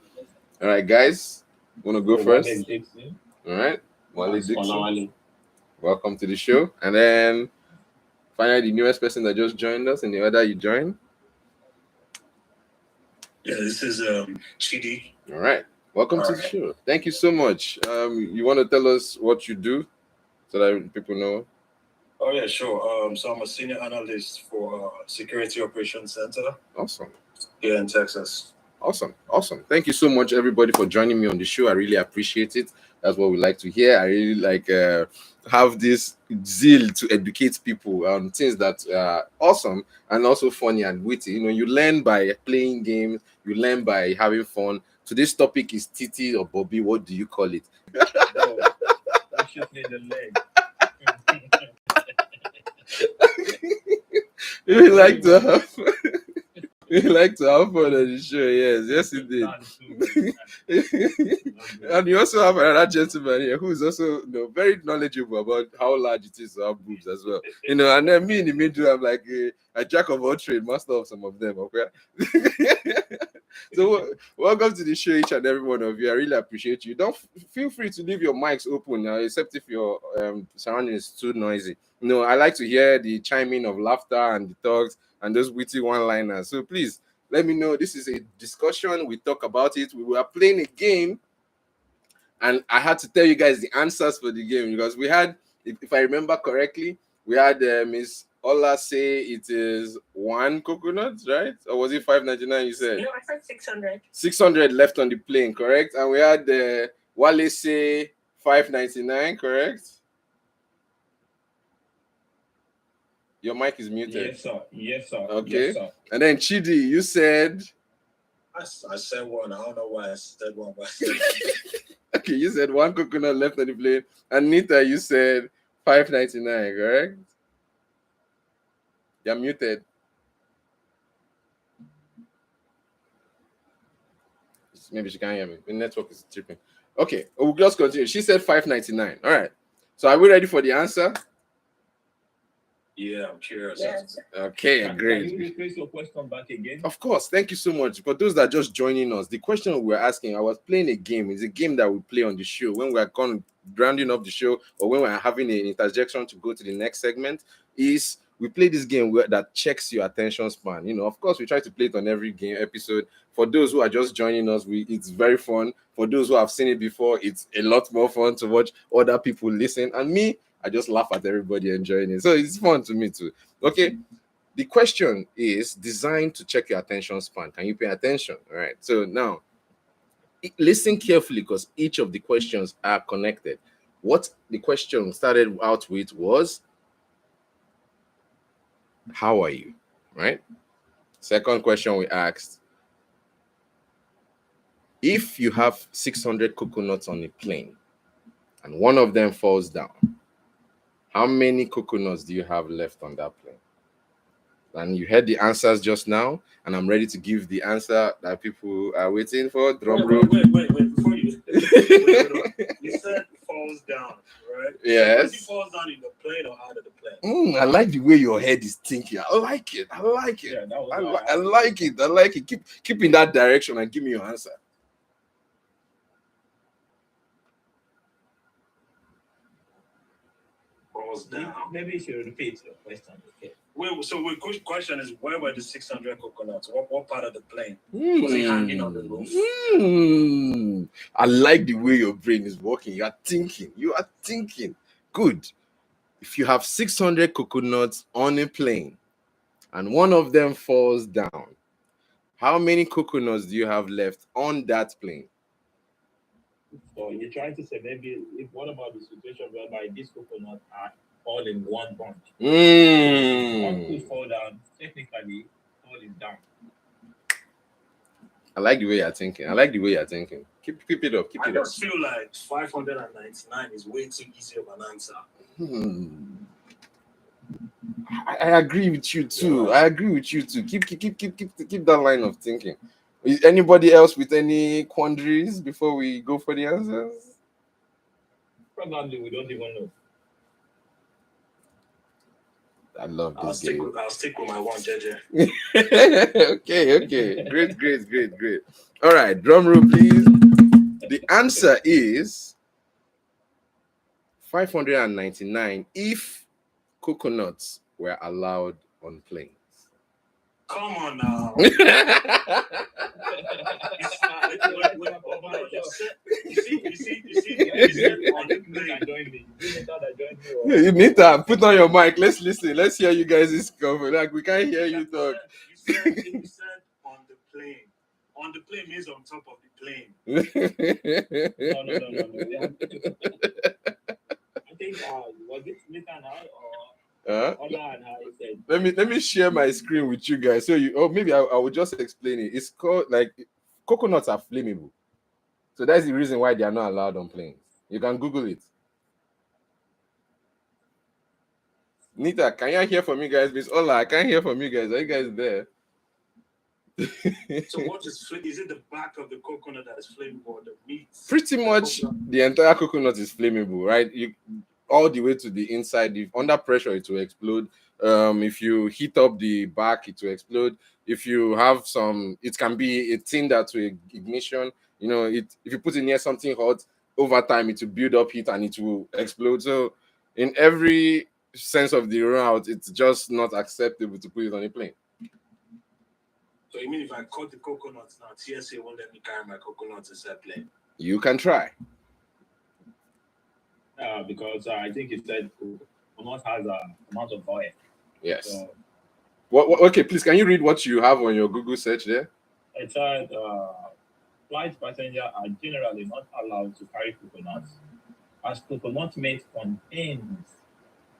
All right, guys. Want to go first? All right. Wale Dixon. Welcome to the show. And then finally, the newest person that just joined us in the order you joined. Yeah, this is Chidi. All right. Welcome to the show. Thank you so much. You want to tell us what you do so that people know? Oh, yeah, sure. So I'm a senior analyst for Security Operations Center. Awesome. Here in Texas. Awesome. Thank you so much, everybody, for joining me on the show. I really appreciate it. That's what we like to hear. I really like have this zeal to educate people on things that are awesome and also funny and witty. You learn by playing games. You learn by having fun. Today's topic is Titi or Bobby. What do you call it? Shoot me in the leg. We like to have fun on the show. Yes, indeed. And you also have another gentleman here who is also very knowledgeable about how large it is to have boobs as well. And then me in the middle, I'm like a jack of all trades, master of some of them. Okay. So welcome to the show, each and every one of you. I really appreciate you. Don't feel free to leave your mics open now, except if your surrounding is too noisy. I like to hear the chiming of laughter and the talks and those witty one-liners. So please let me know. This is a discussion. We talk about it. We were playing a game, and I had to tell you guys the answers for the game because we had, if I remember correctly, we had Miss Ola say it is 1 coconut, right? Or was it 5.99? You said? No, I said 600. 600 left on the plane, correct? And we had Wale say 5.99, correct? Your mic is muted. Yes, sir. Okay. Yes, sir. And then Chidi, you said I said one. I don't know why I said one, but I said Okay, you said one coconut left on the plane. And Nita, you said $5.99, correct? You're muted. Maybe she can't hear me. The network is tripping. Okay, we'll just continue. She said $5.99. All right. So are we ready for the answer? yeah, I'm curious. Yes. Okay, great. Can you rephrase your question back again? Of course. Thank you so much. For those that are just joining us, the question we were asking, I was playing a game. It's a game that we play on the show when we are rounding up the show or when we're having an interjection to go to the next segment. Is we play this game that checks your attention span. You know, of course, we try to play it on every game episode. For those who are just joining us, it's very fun. For those who have seen it before, it's a lot more fun to watch other people listen. And me, I just laugh at everybody enjoying it. So it's fun to me too. Okay. The question is designed to check your attention span. Can you pay attention? All right. So now, listen carefully because each of the questions are connected. What the question started out with was, how are you? Right? Second question we asked, if you have 600 coconuts on a plane and one of them falls down, how many coconuts do you have left on that plane? And you heard the answers just now, and I'm ready to give the answer that people are waiting for. Drum roll. Wait. Before you, you said falls down, right? Yes. So falls down in the plane or out of the plane? I like the way your head is thinking. I like it. Yeah, that was I like it. I like it. Keep in that direction and give me your answer. Falls down. Maybe you should repeat your question. Okay. Wait, question is, where were the 600 coconuts? What part of the plane? Was it hanging on the roof? I like the way your brain is working. You are thinking. Good. If you have 600 coconuts on a plane and one of them falls down, how many coconuts do you have left on that plane? So you're trying to say maybe what about the situation whereby these coconuts are all in one bunch? One could fall down, technically falling down. I like the way you're thinking. Keep it up. I just feel like 599 is way too easy of an answer. I agree with you too. Keep that line of thinking. Is anybody else with any quandaries before we go for the answers? Probably we don't even know. I love this game. I'll stick with my one, JJ. Okay. Great. All right, drum roll, please. The answer is 599 if coconuts were allowed on planes. Come on now. You need to put on your mic. Let's listen. Let's hear you guys' cover. Like we can't hear you talk. You said on the plane. On the plane means on top of the plane. No. I think was it Nita and I or Ola and I said? Let me share my screen with you guys. So maybe I will just explain it. It's called like coconuts are flammable. So that's the reason why they are not allowed on planes. You can Google it. Nita, can you hear from you guys? Miss Ola, I can't hear from you guys. Are you guys there? So what is it the back of the coconut that is flammable or the meat? Pretty much the entire coconut is flammable, right? All the way to the inside. If under pressure, it will explode. If you heat up the back, it will explode. If you have it can be a tinder to ignition. You know, if you put it near something hot, over time it will build up heat and it will explode. So in every sense of the route, it's just not acceptable to put it on a plane. So you mean if I cut the coconuts now, TSA won't let me carry my coconuts inside plane? You can try. Because I think it said coconut has an amount of oil. Yes. So, okay, please, can you read what you have on your Google search there? It said flight passengers are generally not allowed to carry coconuts as coconut meat contains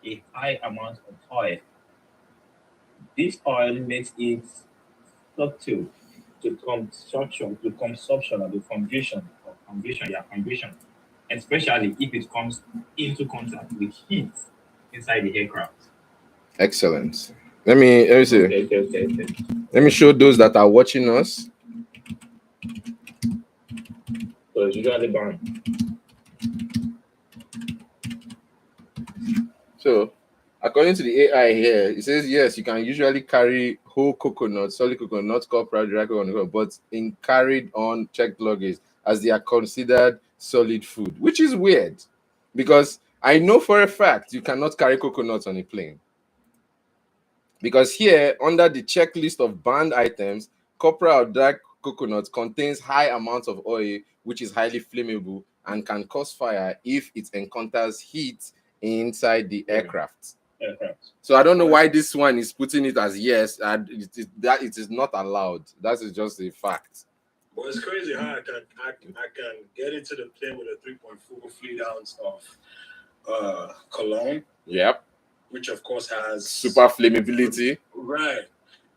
a high amount of oil. This oil makes it subtle to consumption, or the conversion, especially if it comes into contact with heat inside the aircraft. Excellent. Let me see. Okay. Let me show those that are watching us. So it's usually burned. So, according to the AI here, it says yes, you can usually carry whole coconut, solid coconut, not copra, dry coconut, but in carried on checked luggage as they are considered solid food, which is weird because I know for a fact you cannot carry coconuts on a plane. Because here, under the checklist of banned items, copra or dry coconut contains high amounts of oil, which is highly flammable and can cause fire if it encounters heat inside the aircraft. So I don't know why this one is putting it as yes, and that it is not allowed. That is just a fact. Well, it's crazy how I can get into the plane with a 3.4 fluid ounce of cologne. Yep. Which of course has super flammability. Right.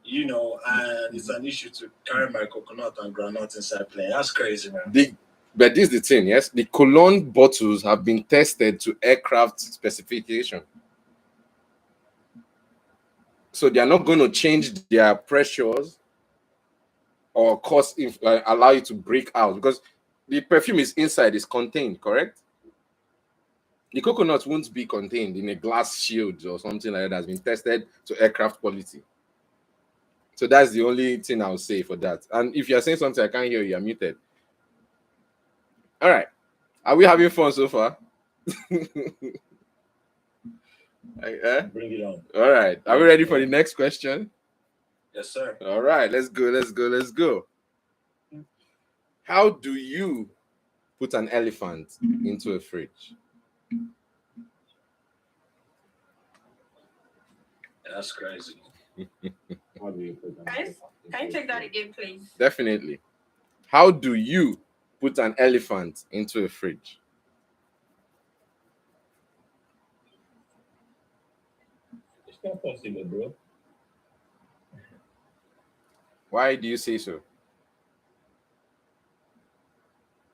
You know, and it's an issue to carry my coconut and granite inside plane. That's crazy, man. But this is the thing, yes. The cologne bottles have been tested to aircraft specification. So they are not going to change their pressures or cause allow you to break out because the perfume is inside, is contained, correct? The coconut won't be contained in a glass shield or something like that that's been tested to aircraft quality. So that's the only thing I'll say for that. And if you're saying something I can't hear, you're muted. All right. Are we having fun so far? Bring it on. All right. Are we ready for the next question? Yes, sir. All right. Let's go. How do you put an elephant into a fridge? That's crazy. Can you take that again, please? Definitely. How do you put an elephant into a fridge? It's not possible, bro. Why do you say so?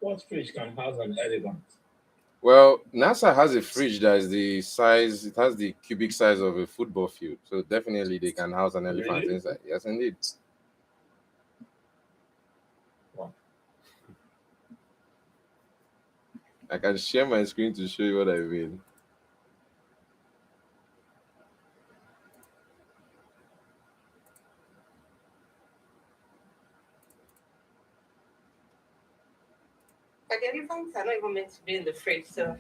What fridge can house an elephant? Well, NASA has a fridge that is the size, it has the cubic size of a football field. So definitely they can house an elephant inside. Yes, indeed. Wow. I can share my screen to show you what I mean. But the elephants are not even meant to be in the fridge, so.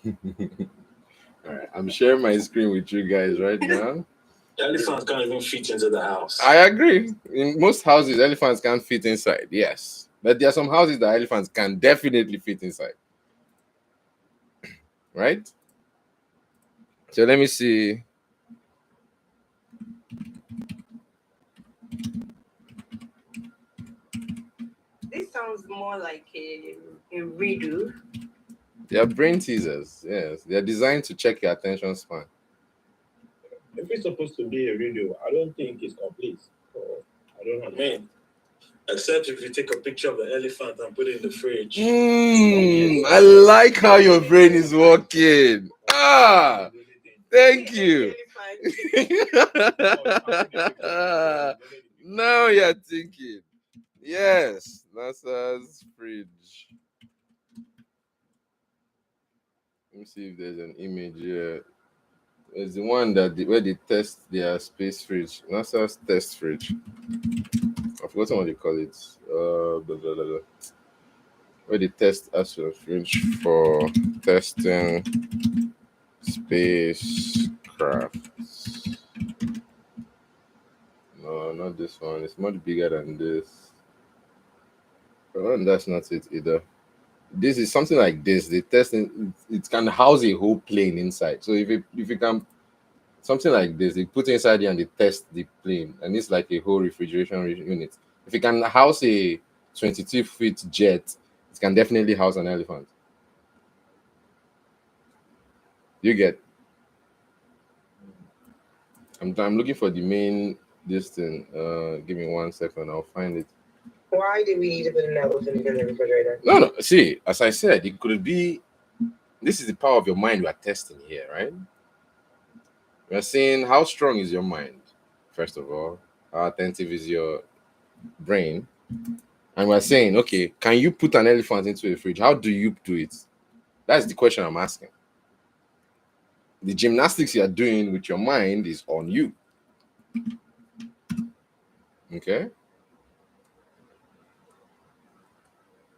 All right, I'm sharing my screen with you guys right now. Elephants can't even fit into the house. I agree. In most houses, elephants can't fit inside. Yes. But there are some houses that elephants can definitely fit inside. Right? So let me see. This sounds more like a riddle. They are brain teasers. Yes. They are designed to check your attention span. If it's supposed to be a radio, I don't think it's complete. So I don't know. Man, except if you take a picture of the elephant and put it in the fridge. I like how your brain is working. Thank you. Now you're thinking. Yes, NASA's fridge. Let me see if there's an image here. It's the one that where they test their space fridge. NASA's test fridge. I've forgotten what they call it. Where they test astro fridge for testing spacecrafts. No, not this one. It's much bigger than this. But that's not it either. This is something like this. They test it can house a whole plane inside. So if you can something like this, they put inside here and they test the plane, and it's like a whole refrigeration unit. If it can house a 22-foot jet, it can definitely house an elephant. You get? I'm looking for the main this thing. Give me 1 second. I'll find it. Why do we need to put an elephant in the refrigerator? No. See, as I said, it could be. This is the power of your mind we are testing here, right? We are saying how strong is your mind, first of all. How attentive is your brain? And we're saying, okay, can you put an elephant into a fridge? How do you do it? That's the question I'm asking. The gymnastics you are doing with your mind is on you. Okay.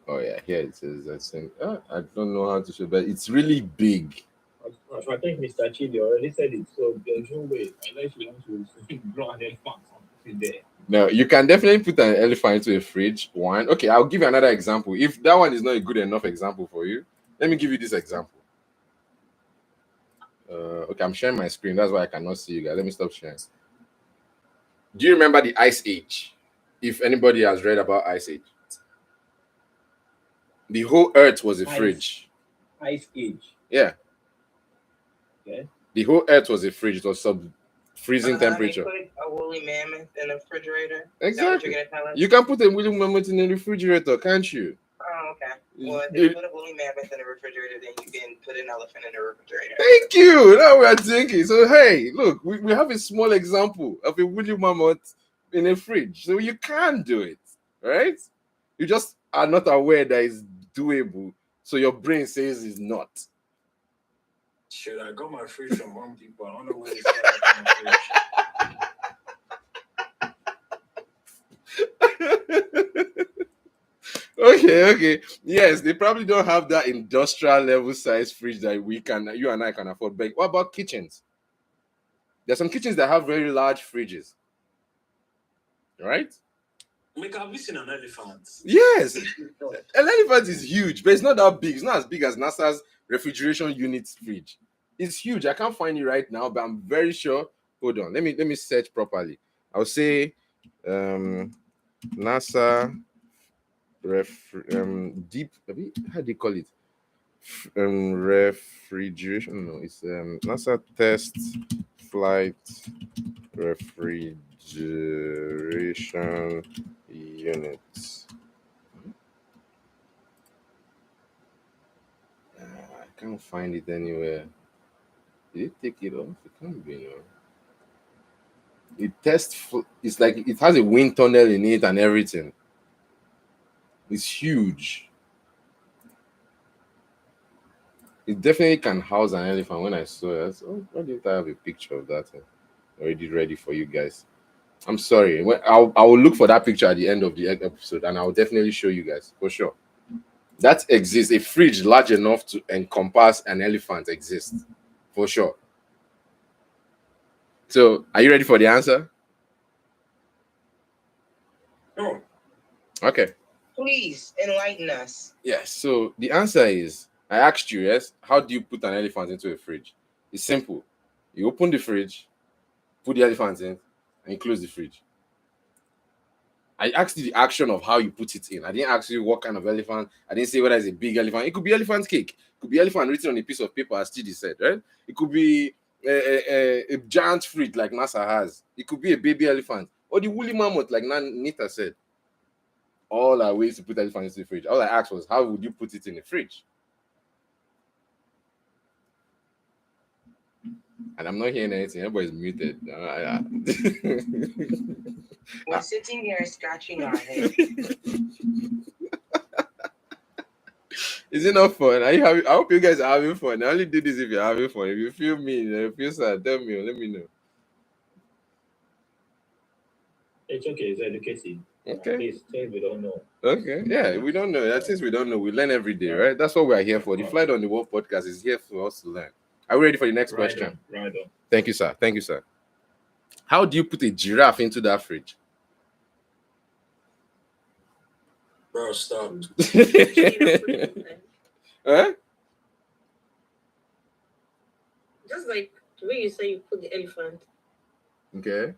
Oh yeah, here it is. I think I don't know how to show, but it's really big. I think Mr. Chidi already said it, so there's no way. Unless you want to grow an elephant there. No, you can definitely put an elephant into a fridge. One. Okay, I'll give you another example. If that one is not a good enough example for you, let me give you this example. Okay, I'm sharing my screen. That's why I cannot see you guys. Let me stop sharing. Do you remember the Ice Age? If anybody has read about Ice Age, the whole Earth was a fridge. Ice Age. Yeah. Okay. The whole Earth was a fridge. It was sub-freezing temperature. They put a woolly mammoth in a refrigerator. Exactly. Is that what you're gonna tell us? You can put a woolly mammoth in the refrigerator, can't you? Oh, okay. Well, if Dude. you put a woolly mammoth in a refrigerator, then you can put an elephant in a refrigerator. Thank you. Now we are thinking. So hey, look, we have a small example of a woolly mammoth in a fridge. So you can do it, right? You just are not aware that it's doable. So your brain says it's not. Shit, I got my fridge from Home Depot. I don't know where they sell that fridge. Okay. Yes, they probably don't have that industrial level size fridge that you and I can afford. But what about kitchens? There's some kitchens that have very large fridges, right? Make I've seen an elephant. Yes, an elephant is huge, but it's not that big. It's not as big as NASA's refrigeration unit fridge. It's huge. I can't find it right now, but I'm very sure. Hold on, let me search properly. I'll say NASA deep. How do you call it? Refrigeration. No, it's NASA test flight refrigeration units. I can't find it anywhere. Did it take it off? It can't be. No. It tests. It's like it has a wind tunnel in it and everything. It's huge. It definitely can house an elephant. When I saw it, I said, oh, why didn't I have a picture of that already ready for you guys? I'm sorry. I will look for that picture at the end of the episode, and I will definitely show you guys for sure. That exists. A fridge large enough to encompass an elephant exists for sure. So, are you ready for the answer? No. Okay. Please enlighten us. Yes. So the answer is, I asked you, yes, how do you put an elephant into a fridge? It's simple. You open the fridge, put the elephant in, and you close the fridge. I asked you the action of how you put it in. I didn't ask you what kind of elephant. I didn't say whether it's a big elephant. It could be elephant cake. It could be elephant written on a piece of paper, as Chidi said, right? It could be a giant fridge like NASA has. It could be a baby elephant. Or the woolly mammoth like Nita said. All are ways to put elephants in the fridge. All I asked was, how would you put it in the fridge? And I'm not hearing anything. Everybody's muted. We're sitting here scratching our head. Is it not fun? Are you having? I hope you guys are having fun. I only do this if you're having fun. If you feel mean, if you feel sad, tell me. Let me know. It's okay. It's educating. Okay. Please, we don't know. Okay. Yeah, we don't know. That since we don't know, we learn every day, right? That's what we are here for. The Flight on the Wall podcast is here for us to learn. Are we ready for the next question? Right on. Thank you, sir. Thank you, sir. How do you put a giraffe into that fridge? Bro, stop. Huh? Just like the way you say you put the elephant. Okay.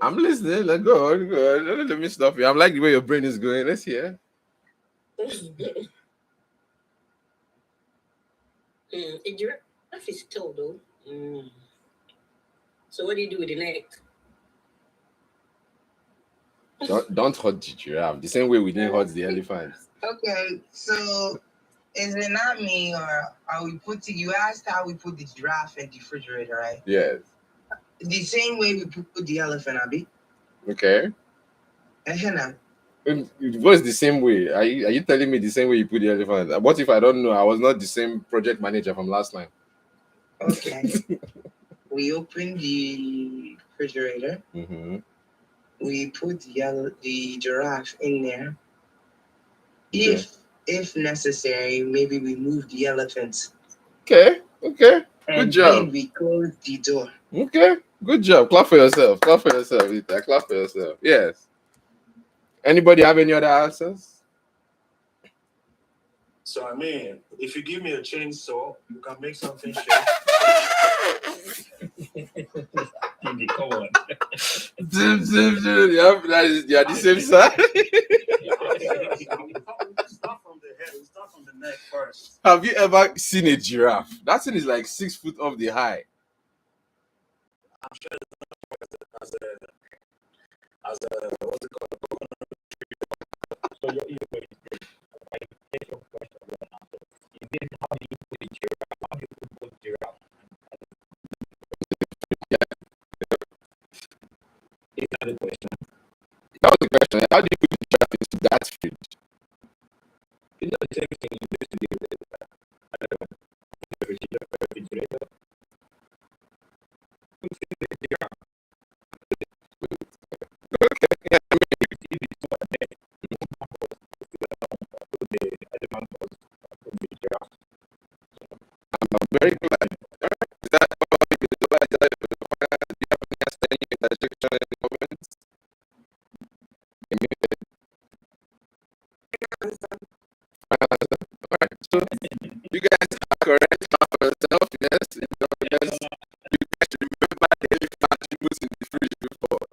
I'm listening. Let's go on. Let me stop you. I'm like the way your brain is going. Let's hear. A giraffe is tall though. So what do you do with the neck? Don't hurt the giraffe. The same way we didn't hurt the elephant. Okay, so is it not me, or are we putting? You asked how we put the giraffe in the refrigerator, right? Yes. The same way we put the elephant, Abby. Okay. What's the same way? Are you telling me the same way you put the elephant? What if I don't know? I was not the same project manager from last time. Okay. We open the refrigerator. Mm-hmm. We put the giraffe in there. Okay. If necessary, maybe we move the elephant. Okay. Good and job. Then we close the door. Okay. Good job. Clap for yourself. Ita. Clap for yourself. Yes. Anybody have any other answers? So I mean, if you give me a chainsaw, you can make something shake. Come on. You are the same side. Start from the head. We start from the neck first. Have you ever seen a giraffe? That thing is like 6 foot off the high. I'm sure it's not as a what's it called? So your question, is it how do you put a giraffe? How do you put both giraffe? Is that the question? That was the question. How do you put the giraffe into that fridge? It's not the same thing you used to do with the refrigerator. I'm very glad. Is that all you do? Do you have any interjection in the comments? Alright, so you guys are correct for yourself, yes. You guys remember the elephant you put in the fridge before.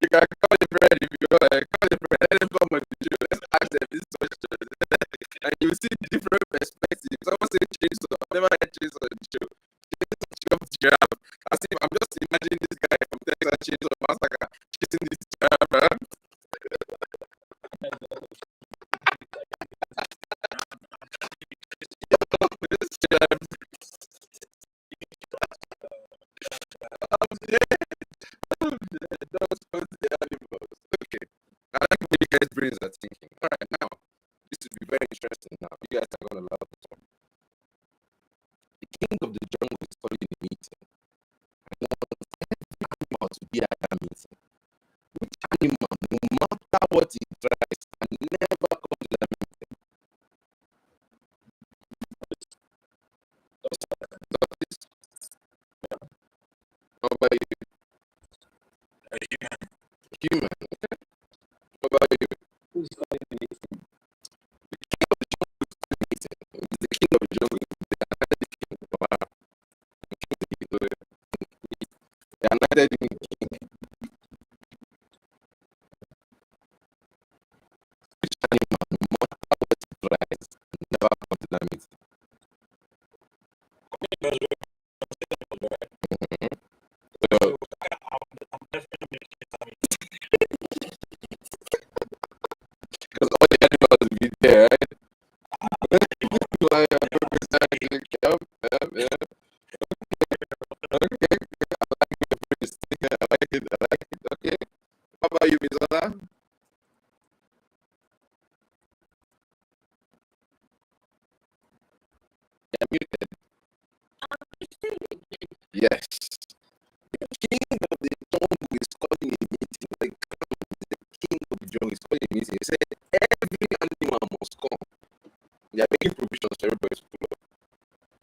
You can call the bread if you want. Call the bread. Let them come on the show. Let's ask them this question. And you see the different perspectives. Someone say chainsaw. I've never had chainsaw on the show. Chainsaw of giraffe. As if I'm just imagining this guy from Texas Chainsaw Massacre chasing this giraffe. Okay. I like what you guys brains are thinking. Alright, now this will be very interesting now. You guys are gonna love this one. The king of the jungle is calling a meeting. And he wants every animal to be at that meeting. Which animal, no matter what he tries, can never come to that meeting? How about you? Human. Okay. How about you? Who's calling the meeting? The king of the jungle is calling a meeting. The king of the jungle is the king. Wow. The anointed king. Which animal, no matter what it tries, never come to that meeting? So, because all the animals will be there, right? Like, yeah. Okay. I like it. Okay. How about you, Miss Ola? Yeah, muted. Yes. The king of the jungle is calling a meeting. Like, the king of the jungle is calling a meeting. He said every animal must come. They are making provisions for everybody to pull up.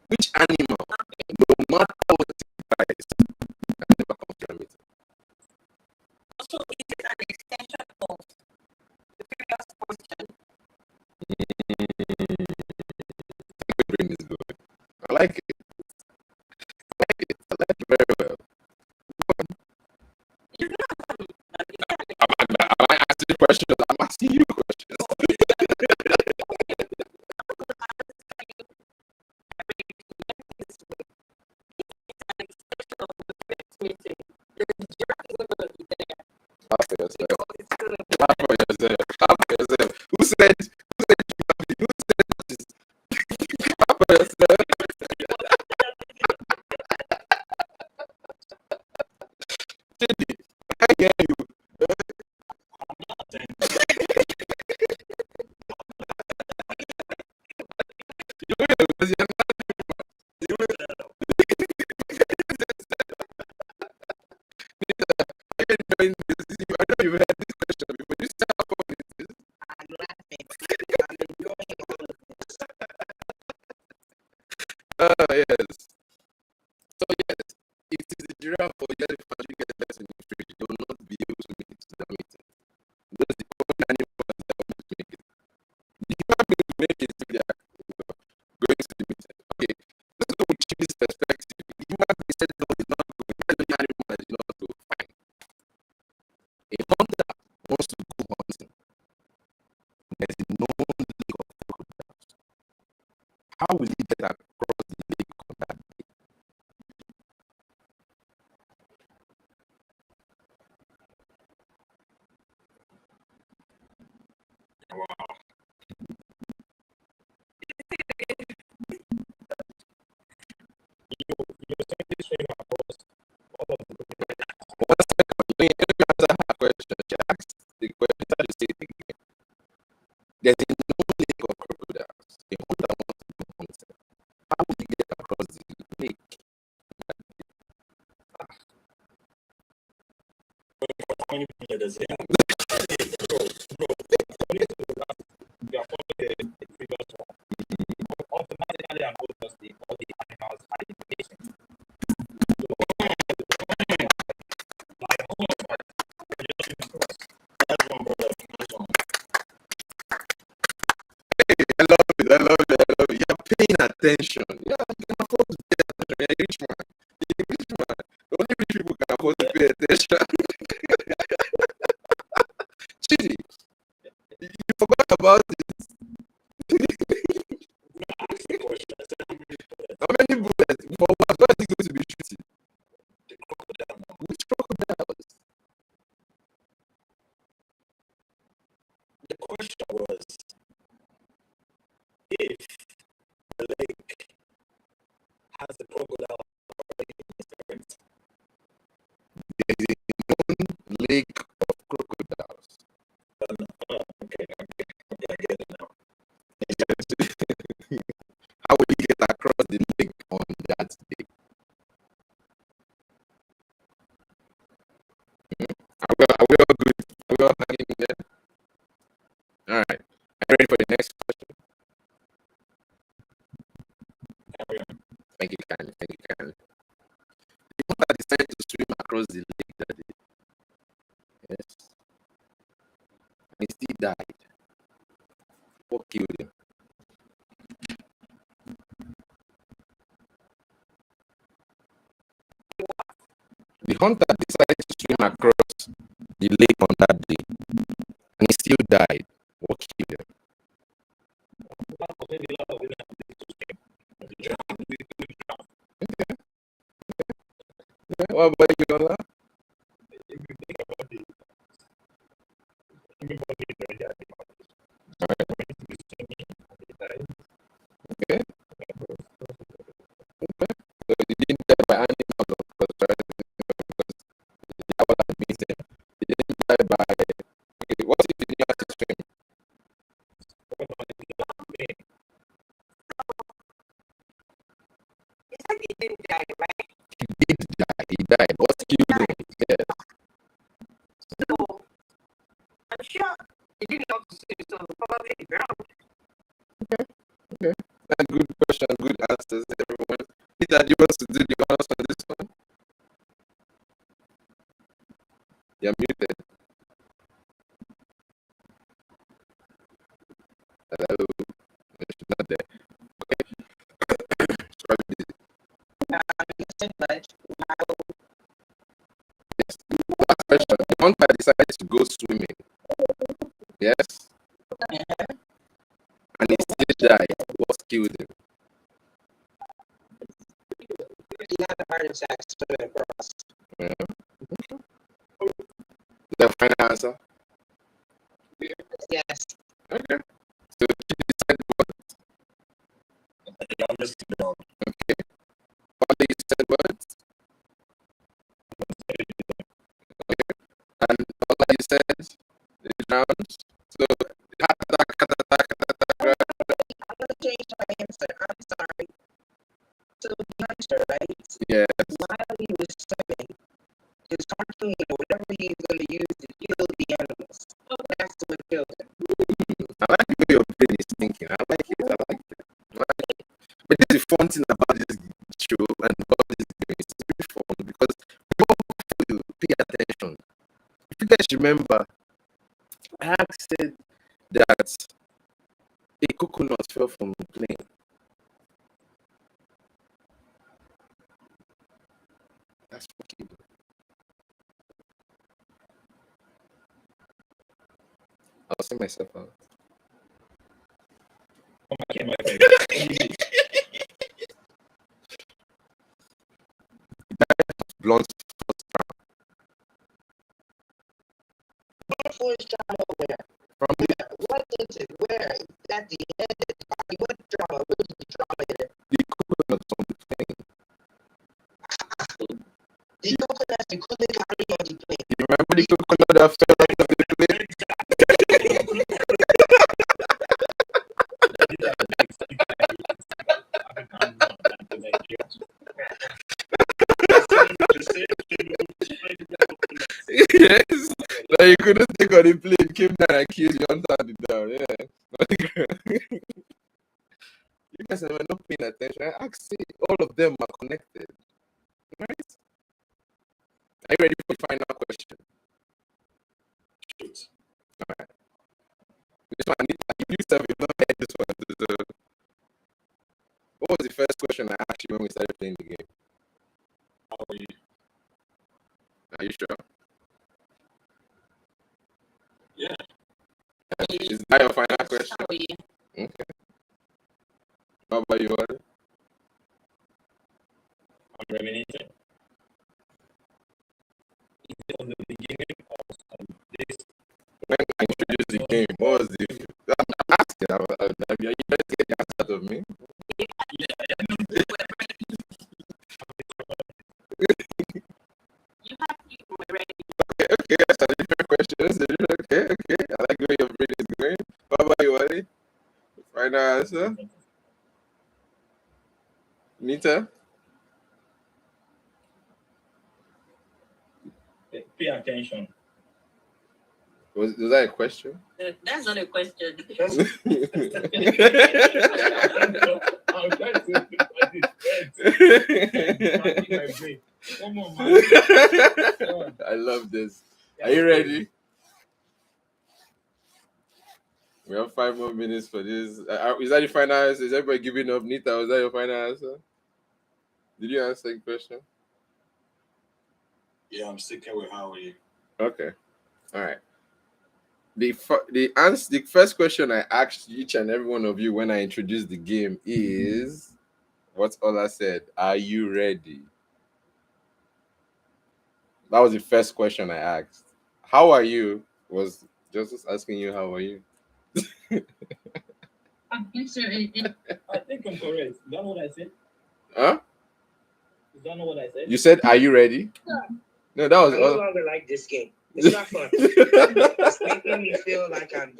Which animal, no matter what it tries, can never come to a meeting? Also, it is an extension of the previous question. The brain is good. I like it. I like it very well. Am I asking questions? I'm asking you questions. Clap for yourself. Clap for yourself. Clap for yourself. Who said this? Clap for yourself. Chidi, I hear you. I know you've heard this question before. You start off with this. I'm laughing. I'm enjoying all of this. Yes. So yes, if it is the giraffe or the elephant, you get the person in the fridge, they will not be able to make it to the meeting. Those are the only animals that will not make it. The human being will make it if they are going to the meeting. Okay, let's go with Chidi's perspective. The human being said no, it's not good. That's the animal that is not so fine. A hunter wants to go hunting. There's a known lake of crocodiles. How will he get across the lake on that day? Let me answer her question. She asked the question, try to say it again. There's a known lake of crocodiles. A hunter wants to go hunting. How will he get across the lake? How many people does he have? Automatically, I'm going to see all the animals are in relation. I love it. I love it. I love it. You're paying attention. Yeah, you can afford to pay attention. You're a rich man. You're a rich man. Only rich people can afford to pay attention. Chidi, you forgot about it. How many bullets? For what? What is he going to be shooting? The crocodile. Which crocodiles? The question was, if the lake has the crocodile already in its parents, There's a known lake of crocodiles. okay, I get it now. How will you get across the lake on that day? Are we all good? Are we all hanging in there? All right. Are you ready for the next question? Thank you, kindly. Thank you, kindly. The hunter decided to swim across the lake that day. Yes. And he still died. What killed him? The hunter decided to swim across the lake on that day, and he still died. What killed him? What about you, Ola? Okay. So he didn't die by animal, of course, right? Because the owl had missed him. He didn't die by. Okay, what if he didn't have to swim? It's like he didn't die, right? He did die. He died. What killed him? Yes. So I'm sure he didn't know to swim, so probably he drowned. Okay. That's a good question. Good answers, everyone. Peter, do you want to do the honors on this one? You're muted. Hello. She's not there. Okay. Sorry, busy. Yes. Last question. The hunter decided to go swimming. Yes? And he still died. What killed him? He had a heart attack swimming across. Yeah. The final answer? Yes. Okay. So you said what? The youngest girl. Okay. What you said what? Okay. And all you said is rounds. So I'm gonna change my answer. I'm sorry. So the answer, right? yes. While he was swimming, his harpoon or whatever he's gonna use to kill the animals. That's what killed him. I like the way your brain is thinking. I like it. I like it. But this is the fun thing about this show and about this game. It's really fun because we all have to pay attention. If you guys remember, I said that a coconut fell from the plane. That's fucking. I'll see myself out. Blunt first round. First drama where? From the, What is it? Where? At the end of the party? What drama? What is the drama there? the coconut from the plane. The coconuts and couldn't carry on the plane. You remember the coconut that fell out of the plane? Yes. No, you couldn't take on the plane, came down and killed you on it down. Yeah. You guys are not paying attention. I asked you, all of them are connected. Right? Are you ready for the final question? Shoot. Alright. This one, you yourself have not heard this one. What was the first question I asked you when we started playing the game? How are you? Are you sure? Yeah. Is that your final question? How are you? Okay. How about you, Ollie? I'm reminiscing. Is it on the beginning or on this? When I introduced the game, what was the... I'm asking, you guys get the answer out of me? You have to be ready. Okay, that's a different question. Okay. I like the way your brain is going. What about you, Ollie? Final answer? Nita? Pay attention. Was that a question? That's not a question. I'm trying to Come on, man. I love this. Are you ready? We have 5 more minutes for this. Is that the final answer? Is everybody giving up? Nita, was that your final answer? Did you answer the question? Yeah, I'm sticking with how are you. Okay. All right. The first question I asked each and every one of you when I introduced the game is what Ola said. Are you ready? That was the first question I asked. How are you? Was just asking you how are you. I think I'm correct. Is that what I said? Huh? Is that not what I said? You said, are you ready? No, that was I no longer like this game. It's not fun. It's making me feel like I'm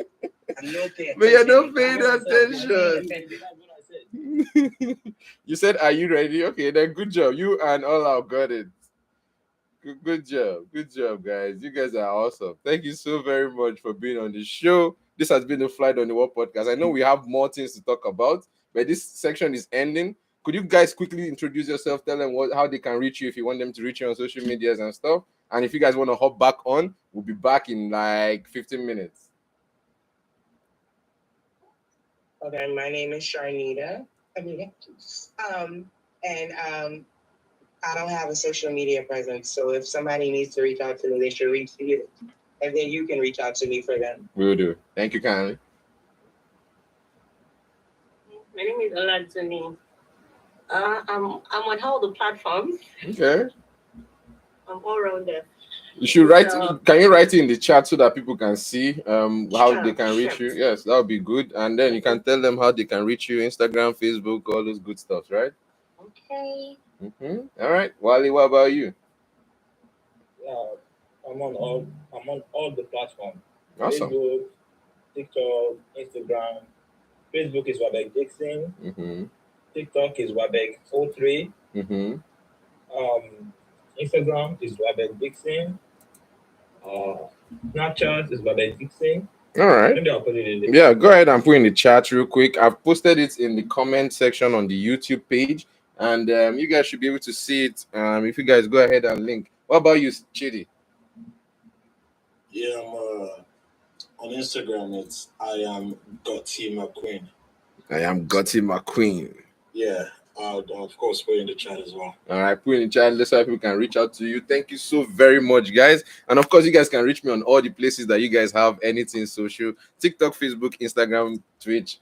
no paying attention. But you're not paying That's attention. what I said. You said, are you ready? Okay, then good job. You and Ola got it. Good job. Good job, guys. You guys are awesome. Thank you so very much for being on the show. This has been the FlyEd on the Wall podcast. I know we have more things to talk about, but this section is ending. Could you guys quickly introduce yourself? Tell them how they can reach you if you want them to reach you on social medias and stuff. And if you guys want to hop back on, we'll be back in like 15 minutes. Okay, my name is Sharnita. I don't have a social media presence, so if somebody needs to reach out to me, they should reach to you. And then you can reach out to me for them. Will do. Thank you kindly. My name is Oladuni. I'm on all the platforms. Okay. I'm all around there. You should write. So, Can you write it in the chat so that people can see how sure, they can reach sure. you? Yes, that would be good. And then you can tell them how they can reach you: Instagram, Facebook, all those good stuff, right? Okay. All right, Wally. What about you? Yeah, I'm on all the platforms. Awesome. Facebook, TikTok, Instagram. Facebook is Wabek Dixon. TikTok is Wabek03. Instagram is Wabek Dixon. Snapchat is Wabek Dixon. All right. Maybe I'll put it in the Yeah, go ahead and put in the chat real quick. I've posted it in the comment section on the YouTube page, and you guys should be able to see it. If you guys go ahead and link. What about you, Chidi? Yeah, I'm on Instagram. It's I am Gotti McQueen. I am Gotti McQueen. Yeah, I'll of course put in the chat as well. All right, put in the chat. That's how people can reach out to you. Thank you so very much, guys. And of course, you guys can reach me on all the places that you guys have anything social: TikTok, Facebook, Instagram, Twitch,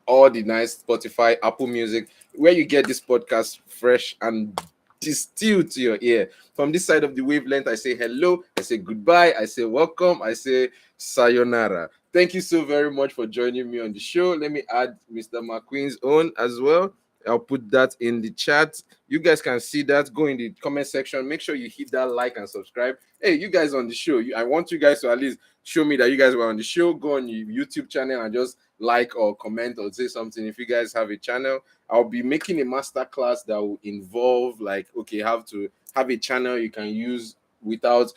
all the nice Spotify, Apple Music, where you get this podcast fresh and distilled to your ear. From this side of the wavelength, I say hello, I say goodbye, I say welcome, I say sayonara. Thank you so very much for joining me on the show. Let me add Mr. McQueen's own as well. I'll put that in the chat. You guys can see that. Go in the comment section. Make sure you hit that like and subscribe. Hey, you guys on the show. I want you guys to at least show me that you guys were on the show. Go on your YouTube channel and just like or comment or say something. If you guys have a channel, I'll be making a master class that will involve have to have a channel you can use without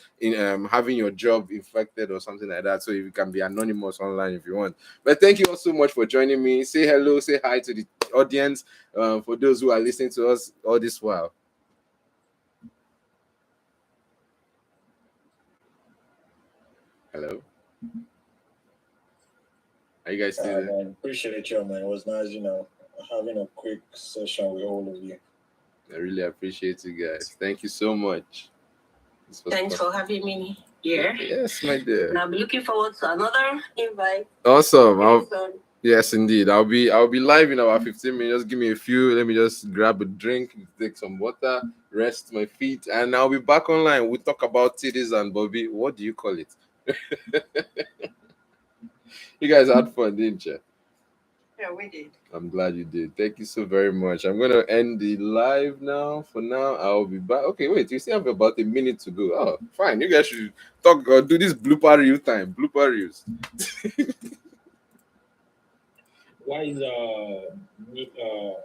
having your job infected or something like that, so you can be anonymous online if you want. But thank you all so much for joining me. Say hello, say hi to the audience, for those who are listening to us all this while. Hello, are you guys still there? Man, appreciate you, man. It was nice, having a quick session with all of you. I really appreciate you guys. Thank you so much. Thanks for having me here. Yes, my dear. And I'll be looking forward to another invite. Awesome. Yes, indeed. I'll be live in about 15 minutes. Just give me a few. Let me just grab a drink, take some water, rest my feet, and I'll be back online. We'll talk about titties and Bobby. What do you call it? You guys had fun, didn't you? Yeah, we did. I'm glad you did. Thank you so very much. I'm going to end the live now. For now, I'll be back. Okay, wait. You still have about a minute to go. Oh, fine. You guys should talk or do this blooper reel time. Blooper reels. Why is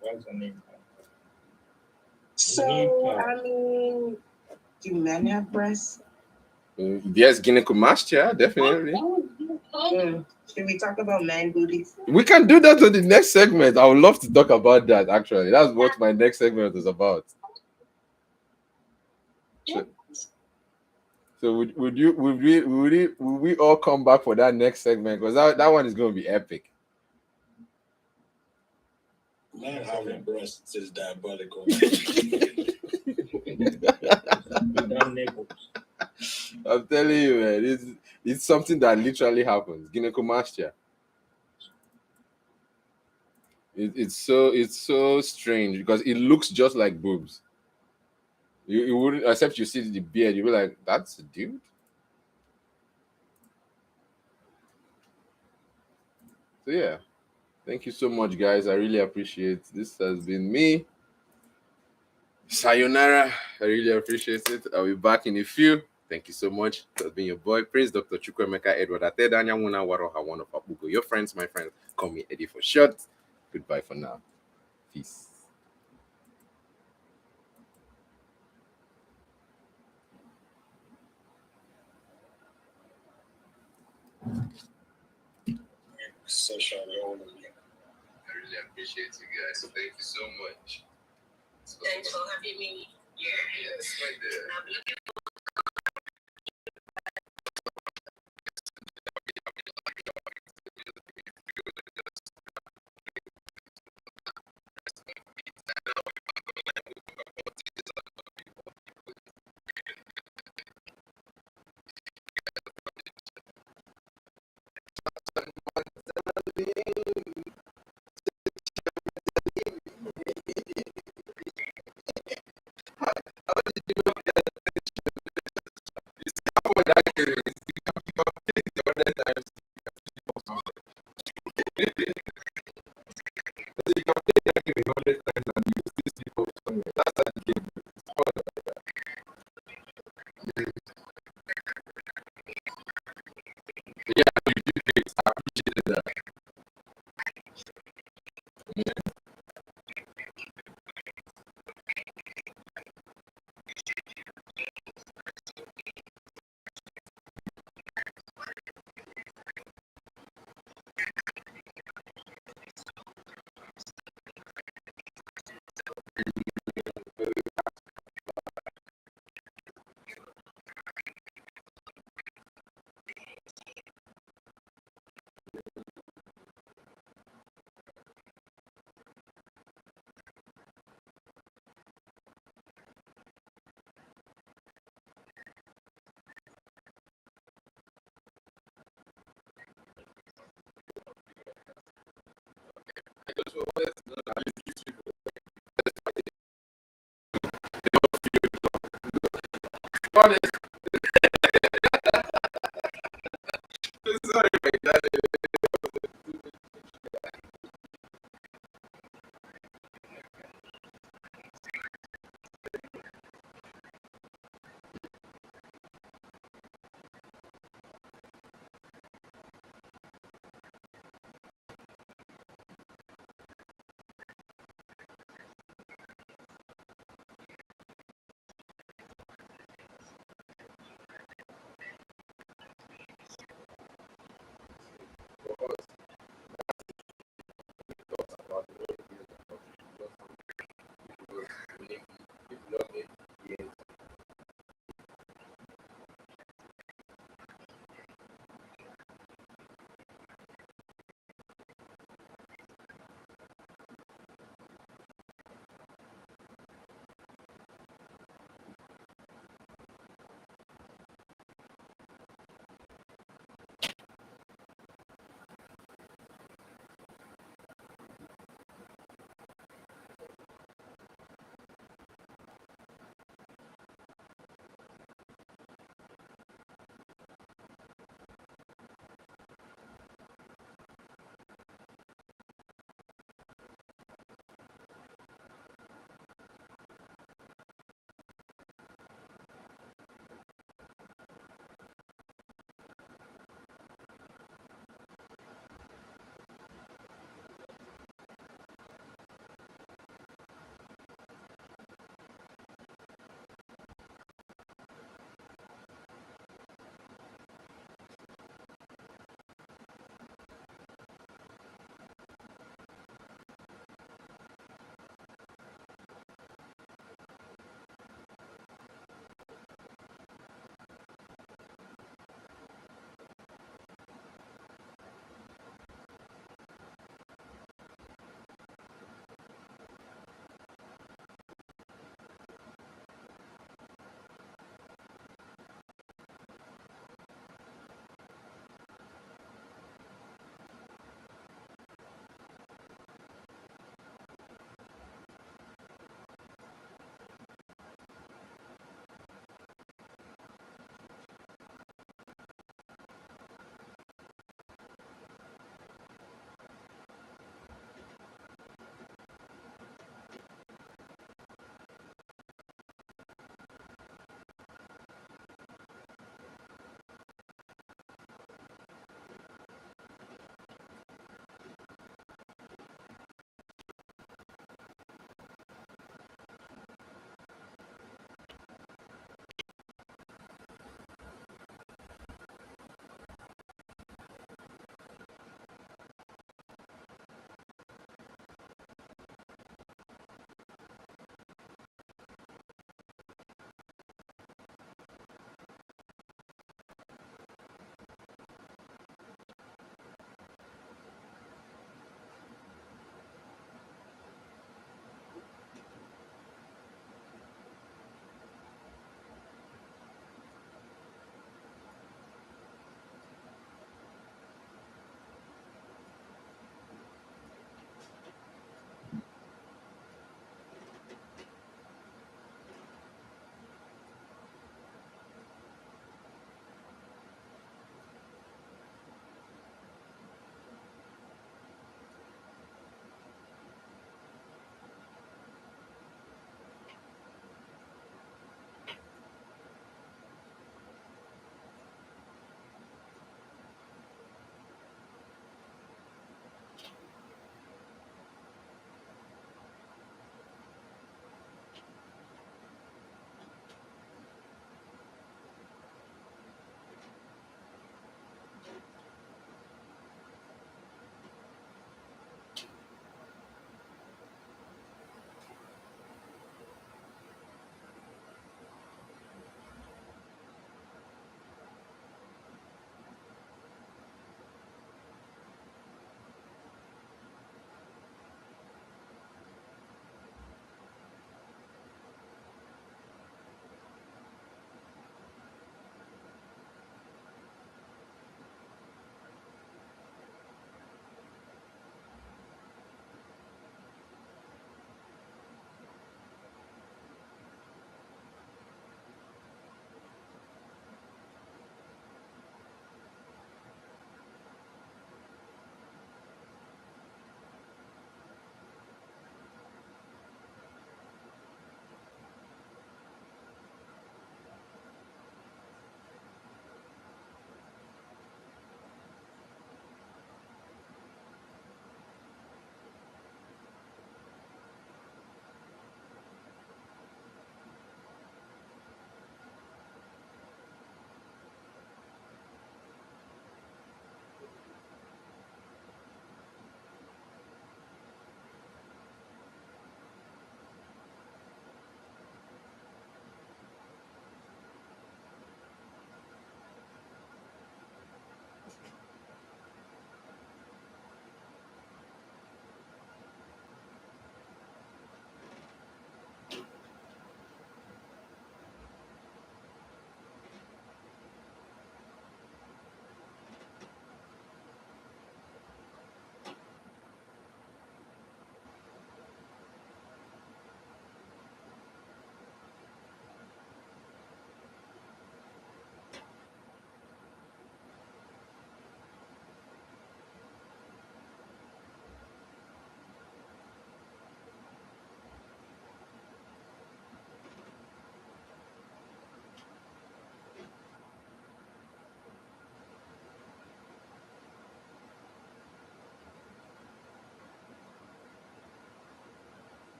what's her name? So, I mean, do men have breasts? Yes, gynecomastia, definitely. Should we talk about man booties? We can do that on the next segment. I would love to talk about that, actually. That's what my next segment is about. So would we all come back for that next segment? Because that one is going to be epic. Man having breasts is diabolical. I'm telling you, man, it's something that literally happens. Gynecomastia. It's so strange because it looks just like boobs. You wouldn't, except you see the beard, you'll be like, that's a dude. So yeah, thank you so much, guys. I really appreciate it. This has been me. Sayonara. I really appreciate it. I'll be back in a few. Thank you so much. It has been your boy, Prince Dr. Eddy4ShoT's. Your friends, my friends, call me Eddy4ShoT's. Goodbye for now. Peace. Session with all of you. I really appreciate you guys. Thank you so much. Thanks for having me here. Yes, my dear. I'm looking Honest. Sorry, my darling.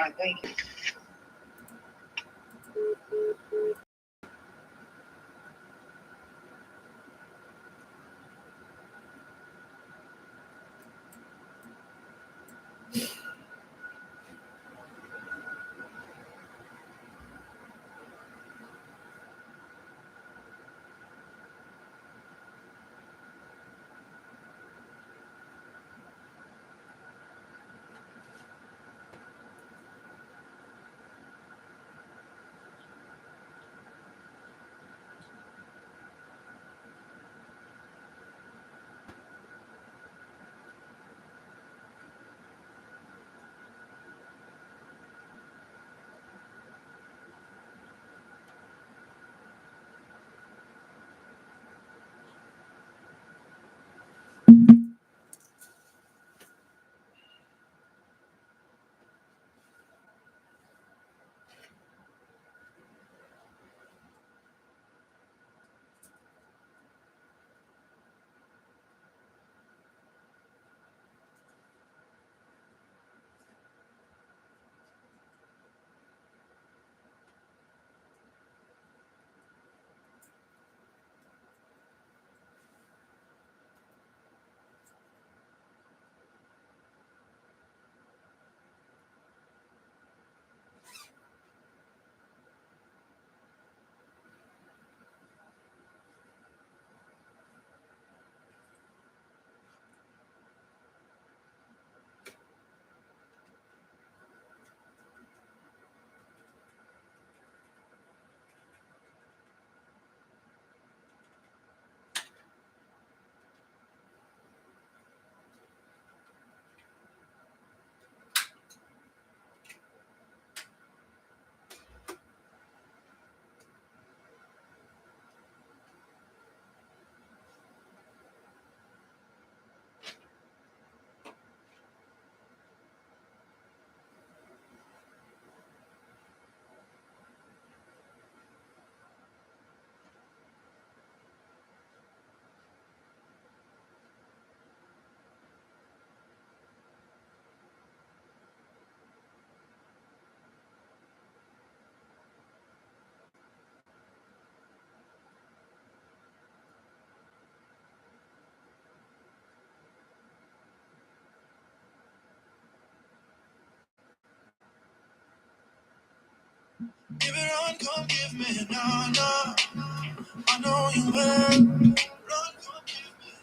right, thank you. Give it on, come give me now, now. I know you will. Run, come give me.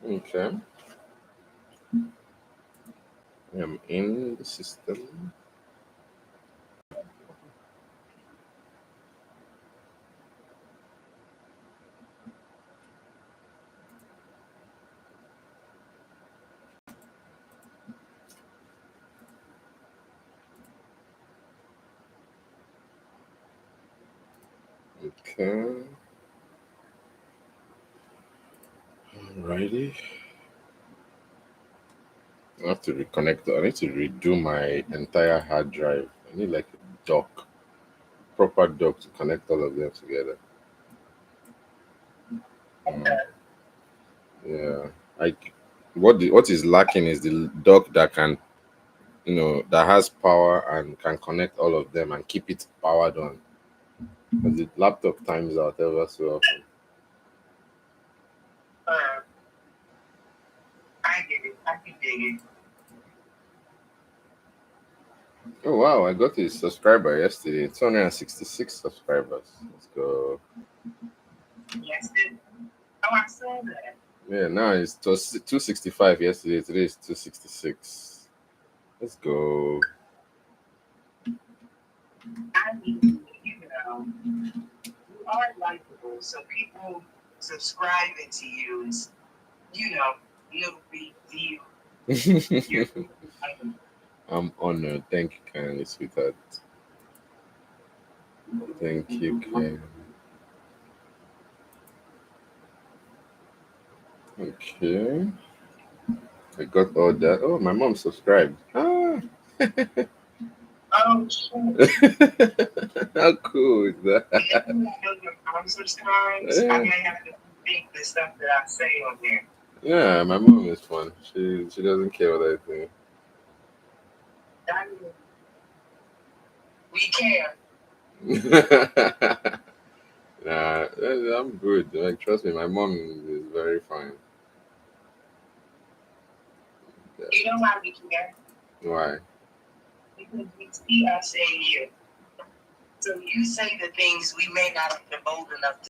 Okay. I'm in the system. Okay. Alrighty. I have to reconnect. I need to redo my entire hard drive. I need like a dock, proper dock to connect all of them together. Yeah. What is lacking is the dock that can, that has power and can connect all of them and keep it powered on. Because the laptop times out ever so often. I get it. I can dig it. Oh wow, I got a subscriber yesterday. 266 subscribers. Let's go. Yes, it. Oh, I saw that. Yeah, now it's 265 yesterday. Today is 266. Let's go. I mean, you are likable, so people subscribing to you is, no big deal. You're likable. I'm honored. Thank you, kindly, sweetheart. Thank you, kindly. Okay. I got all that. Oh, my mom subscribed. Ah. Oh, shit. How cool is that? If you know your mom subscribes, I may have to think the stuff that I say on there. Yeah, my mom is fun. She doesn't care what I think. I mean, we care. Nah, I'm good. Like, trust me, my mom is very fine. Yeah. You know why we care? Why? Because we see us in you. So you say the things we may not have been bold enough to